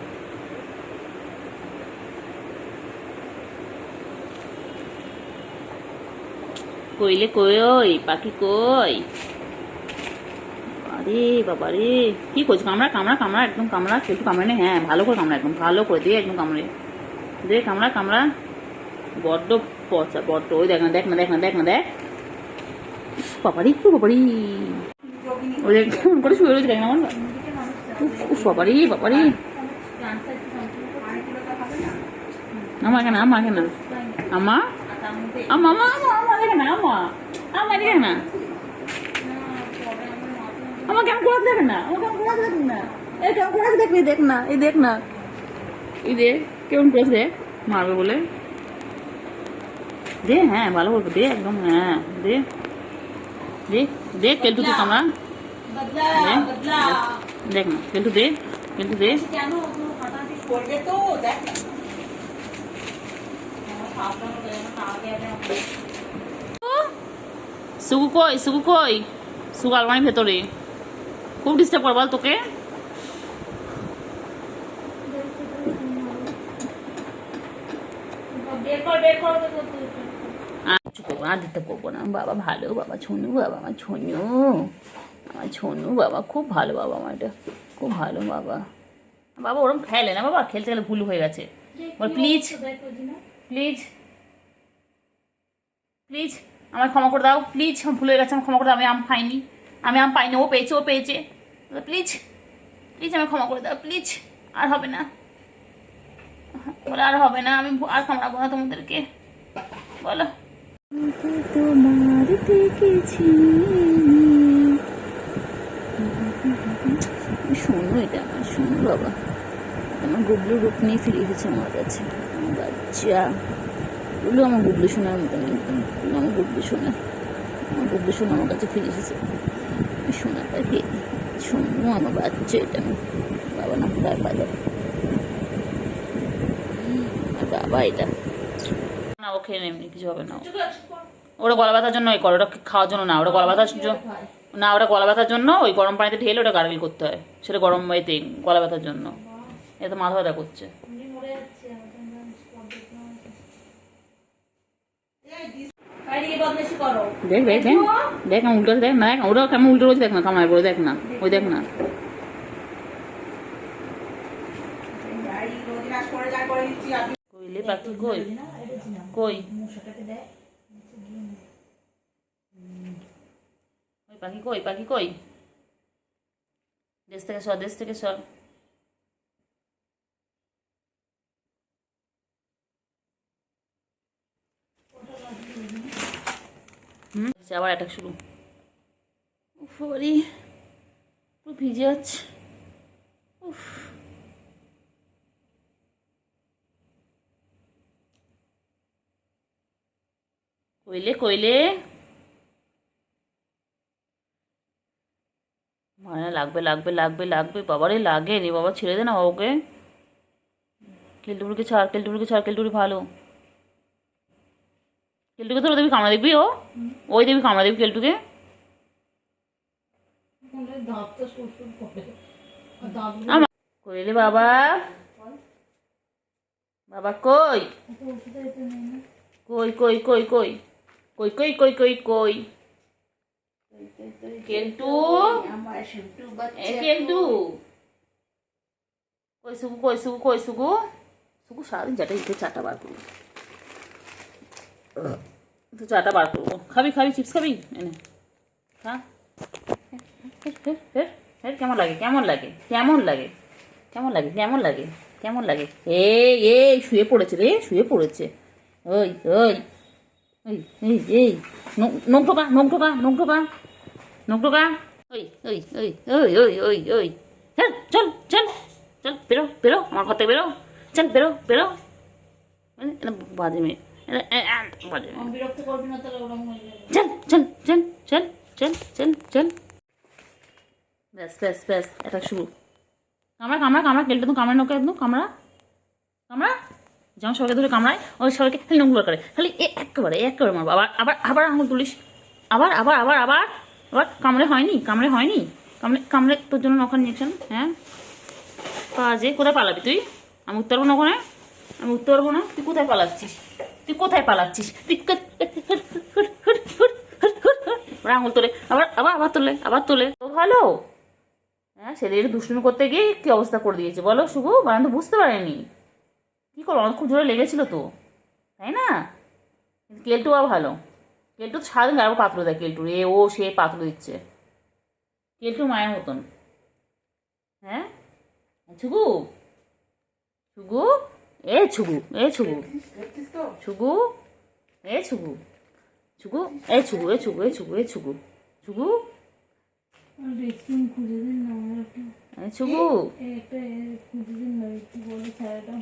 কইলে কই, ওই পাখি কই? আরে বাবা রে, কি করছি? কামড়া কামড়া কামড়া, একদম কামড়া, একটু কামড়ে নে, হ্যাঁ ভালো করে কামড়া, একদম ভালো করে দিয়ে একদম কামড়ে দে, কামড়া কামড়া, বড্ড পচা বড্ড। ওই দেখ না দেখ না দেখ না দেখ না দেখ, বাবারি একটু বাবারি, ওই দেখ কেমন করে শুয়ে রয়েছে, দেখ না আমার, উফ বাবারি বাবারি, আমার কেন, আমার কেন, আমা আমা আমা আমা দেখে না, আমা আমা দেখে না, আমার কেমন করে দেখে না, আমার কেমন করে দেখ না, এই কেমন করে দেখ, দেখ না, এই দেখ না, এই দেখ কেমন করে দেখ, মারবে বলে দে, হ্যাঁ ভালো করবে দে, একদম হ্যাঁ দে দে দে, কেলটু তুই কামড়া, দেখ না কেলটু দে, কেলটু দে। সুগু কই, সুগু কই? সুগু আলমারির ভেতরে, খুব ডিস্টার্ব কর বল তোকে। আর দিতে করবো না, বাবা ভালো, বাবা ছনু, বাবা আমার ছনু, আমার ছনু বাবা খুব ভালো, বাবা আমার এটা খুব ভালো বাবা। বাবা ওরম খেলে না বাবা, খেলতে গেলে ভুল হয়ে গেছে, বল প্লিজ প্লিজ প্লিজ আমার ক্ষমা করে দাও, প্লিজ আমার ভুল হয়ে গেছে, আমার ক্ষমা করে দাও, আমি আম খাইনি, আমি আম পাইনি, ও পেয়েছে, ও পেয়েছে, প্লিজ প্লিজ আমার ক্ষমা করে দাও, প্লিজ আর হবে না, বলে আর হবে না, আমি আর কামড়াবো না তোমাদেরকে, বলো। তোমার দেখেছি, শোনো এটা আমার, শোনো বাবা, আমার গুবলু রূপ নিয়ে ফিরে এসেছে আমার কাছে, আমার বাচ্চা গুলো, আমার গুবলু শোনার মতন একদম, আমার গুবলু শোনা, আমার গুবলু শোনা আমার কাছে ফিরে এসেছে, শোনা পাখি শোনো, আমার বাচ্চা এটা, বাবা না তার বাবা, বাবা এটা না, ও খেয়ে এমনি কিছু হবে না, ওটা গলা ব্যথার জন্য ওই করে, ওটা খাওয়ার জন্য না, ওটা গলা ব্যথার না, ওটা গলা ব্যথার জন্য ওই গরম পানিতে ঢেলে ওটা গার্গেল করতে হয়, সেটা গরম এতে গলা ব্যথার জন্য, এটা মাথা ব্যথা করছে। দেখ দেখ দেখ দেখ আমি উল্টো দেখ না, দেখ ওটা কেমন উল্টো রয়েছে, দেখ না কামায় বলে, দেখ না ওই দেখ না, কইলে পাখি কই, কই ওই পাখি কই, পাখি কই, দেশ থেকে সর, দেশ থেকে সর, আবার অ্যাটাক শুরু, উফ বাড়ি পুরো ভিজে যাচ্ছে, উফ কইলে কইলে, মানে লাগবে লাগবে লাগবে লাগবে, বাবারে লাগে রে বাবা, ছেড়ে দে না বাবাকে, কেলটুকুরিকে ছাড়, কেলটুকুরিকে ছাড়, কেলটুরি ভালো, কেলটুকে তোর দেখবি কামড়া, দেখবি ও ওই দেখবি কামড়া, দেখবি কেলটুকে, কইলে বাবা বাবা কই কই কই কই কই কই কই কই কই কই কেলটু আমার শুটু এ বাচ্চা কেলটু কই সুগু কই সুগু কই সুগু সুগু সারাদিন চাটা ইতে চাটা বার করবো তো চাটা বার করবো খাবি খাবি চিপস খাবি এনে খা কেমন লাগে কেমন লাগে কেমন লাগে কেমন লাগে কেমন লাগে কেমন লাগে এই শুয়ে পড়েছে রে শুয়ে পড়েছে ওই ওই এই এই এই নখ ঢোকা নখ ঢোকা নখ ঢোকা নখ ঢোকা ওই ওই ওই ওই ওই ওই ওই হ্যাঁ চল চল চল বেরো বেরো আমার ঘর থেকে বেরো চল বেরো বেরো বাজে মেয়ে বাজে মেয়ে বিরক্ত করবি না তাহলে ওরকম হয়ে যাবে। চল চল চল চল চল চল চল ব্যাস ব্যাস ব্যাস এটা শুরু কামড়া কামড়া কামড়া কেলটা তো কামড়া নোকে একদম কামড়া কামড়া যেমন সবাইকে ধরে কামড়ায় ওই সবাইকে খালি নোংরা করে খালি একেবারে মারবো আবার আবার আবার আঙুল তুলিস আবার আবার আবার আবার আবার কামড়ে হয়নি কামড়ে হয়নি কামড়ে কামড়ে তোর জন্য নখান ইঞ্জেকশন হ্যাঁ কাজে কোথায় পালাবি তুই আমি উঠতে পারবো না ওখানে আমি উঠতে পারবো না তুই কোথায় পালাচ্ছিস তুই কোথায় পালাচ্ছিস তুই আঙুল তোলে আবার আবার আবার তোলে আবার তোলে তো ভালো হ্যাঁ ছেলের দুষ্টুমি করতে গিয়ে কি অবস্থা করে দিয়েছে বলো শুভু বারান তো বুঝতে পারেনি কী করো আমার খুব জোরে লেগেছিল তো তাই না কিন্তু কেলটু আর ভালো কেলটু তো সারাদিন গায়ে পাতলো দেয় কেলটুর এ ও সে পাতলো দিচ্ছে কেলটু মায়ের মতন হ্যাঁ ছুগু ছুগু এ ছুগু এ ছুগু ছুগু এ ছুগু ছুগু এ ছুগু এ ছুগু এ ছুগু এ ছুগু ছুগু রেস্টুরেন্ট খুঁজে দিন না আমার একটা ছুগু একটা খুঁজে দিন না একটু বলে ছায়াটা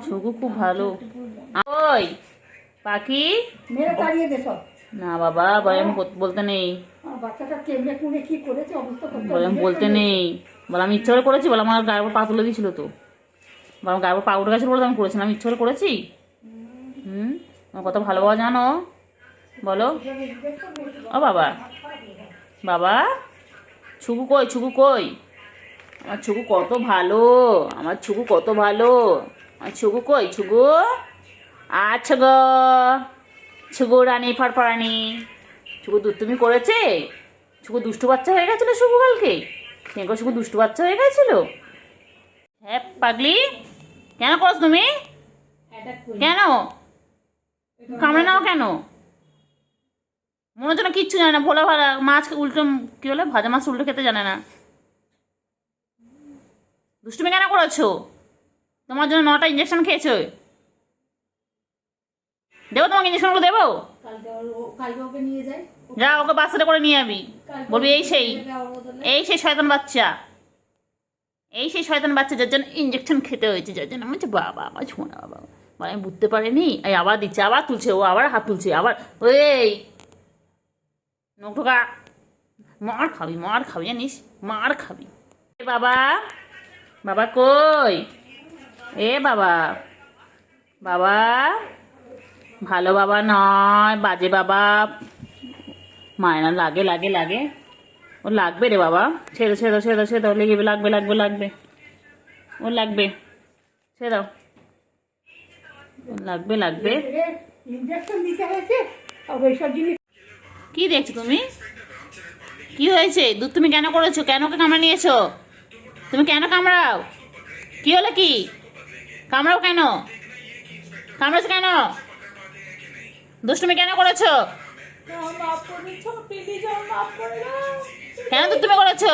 ছুগু খুব ভালো ওই পাখি মেরে তাড়িয়ে দে সব না বাবা বলে বলতে নেই বাচ্চাটা কেমনে কুনে কি করেছে অবস্থা বলে বলতে নেই বলে আমি ইচ্ছা করে করেছি বলে আমার গায়ের উপর পা তুলে দিয়েছিল তো বলে আমার গায়ের উপর পা উঠে গেছিল বলে আমি করেছিলাম আমি ইচ্ছা করে করেছি আমার কত ভালোবাসা জানো বলো ও বাবা বাবা ছুকু কই ছুকু কই আমার ছুকু কত ভালো আমার ছুকু কত ভালো আমার ছুকু কই ছুকু আচ্ছা গো ছুকু রানী ফারফারানি ছুকু তুমি করেছে ছুকু দুষ্টু বাচ্চা হয়ে গেছিলো শুকু কালকে কেন ছুকু দুষ্টু বাচ্চা হয়ে গেছিল হ্যাঁ পাগলি কেন করছ তুমি কেন কামড়ে নাও কেন মনে হচ্ছে না কিচ্ছু জানে না ভোলা ভালা মাছ উল্টো কি বলে ভাজা মাছ উল্টো খেতে জানে না দুষ্টুমি কেন করেছো তোমার জন্য 9টা ইঞ্জেকশন খেয়েছো দেবো তোমাকে ইঞ্জেকশনগুলো দেবো কালকে ওকে নিয়ে যাই যা ওকে বাচ্চাটা করে নিয়ে যাবি বলবি এই সেই শয়তান বাচ্চা এই সেই শয়তান বাচ্চা যার জন্য ইঞ্জেকশন খেতে হয়েছে যার জন্য আমি বাবা আমার ছোঁয়া বাবা আমি বুঝতে পারিনি এই আবার দিচ্ছে আবার তুলছে ও আবার হাত তুলছে আবার ওই নখ ঢোকা মার খাবি জানিস মার খাবি বাবা বাবা কই এ বাবা বাবা ভালো বাবা নয় বাজে বাবা মায়না লাগে লাগে লাগে ও লাগবে রে বাবা ছেড়ে ছেড়ে ছেড়ে ছেড়ে দাও লেগে লাগবে লাগবে লাগবে ও লাগবে ছেড়ে দাও লাগবে লাগবে ইনজেকশন দিতে হয়েছে আর ওইসব জিনিস কি দেখছো তুমি কি হয়েছে দুধ তুমি কেন করেছো কেন ওকে কামড়া নিয়েছো তুমি কেন কামড়াও কি হলো কি কামড়াও কেন কামড়াছো কেন দুষ্টুমি কেন করেছো কেন দুধ তুমি করেছো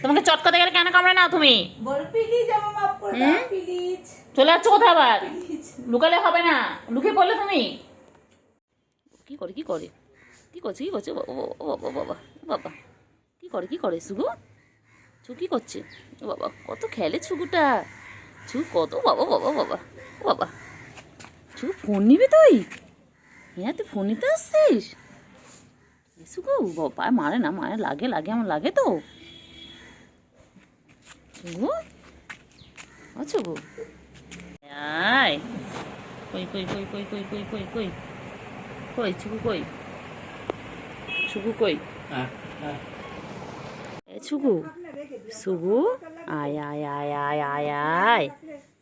তোমাকে চটকাতে গেলে কেন কামড়ে নাও তুমি চলে যাচ্ছ কোথাও আবার লুকালে হবে না লুকিয়ে পড়লে তুমি কি করে কি করে কি করছে কি করছে ও বাবা বাবা বাবা কি করে সুগু ছু কি করছে ও বাবা কত খেলে ছুগুটা ছু কত বাবা বাবা বাবা ও বাবা ছু ফোন নিবি তুই হ্যাঁ তুই ফোন নিতে আসছিস সুগু বাবা মারে না মারে লাগে লাগে আমার লাগে তো ছুগু ও ছুগু আয় কই কই কই কই কই কই কই কই কই ছুগু কই ছুগু কই এ ছুগু সুগু আয় আয় আয় আয় আয় আয়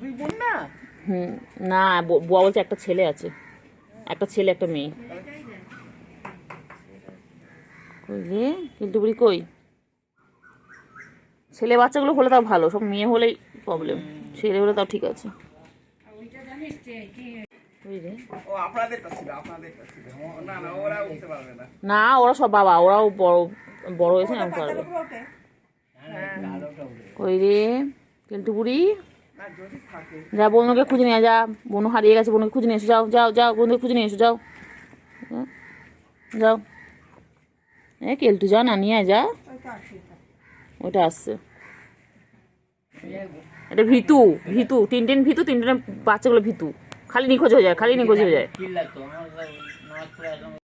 দুই বোন না? হুম, না বুয়া বলছে একটা ছেলে আছে, একটা ছেলে একটা মেয়ে। কই রে কিন্তু বুড়ি কই? ছেলে বাচ্চাগুলো হলে তাও ভালো, সব মেয়ে হলেই প্রবলেম, ছেলে হলে তাও ঠিক আছে। কই রে? ও আপনাদেরটা ছিল। না না, ওরা উঠতে পারবে না। না ওরা সব বাবা, ওরাও বড় বড় হয়েছে না পারবে। কই রে কিন্তু বুড়ি? না যদি থাকে। যা বনুকে খুঁজে নিয়ে যা, বনু হারিয়ে গেছে, বনুকে খুঁজে নিয়ে এসো, যাও যাও যাও, বনুকে খুঁজে নিয়ে এসো, যাও যাও। কেলটু যা না নিয়ে আয়, যা। ওইটা আসছে, এটা ভিতু ভিতু, টিনটিন ভিতু, টিনটিনের বাচ্চাগুলো ভিতু, খালি নিখোঁজ হয়ে যায়, খালি নিখোঁজ হয়ে যায়।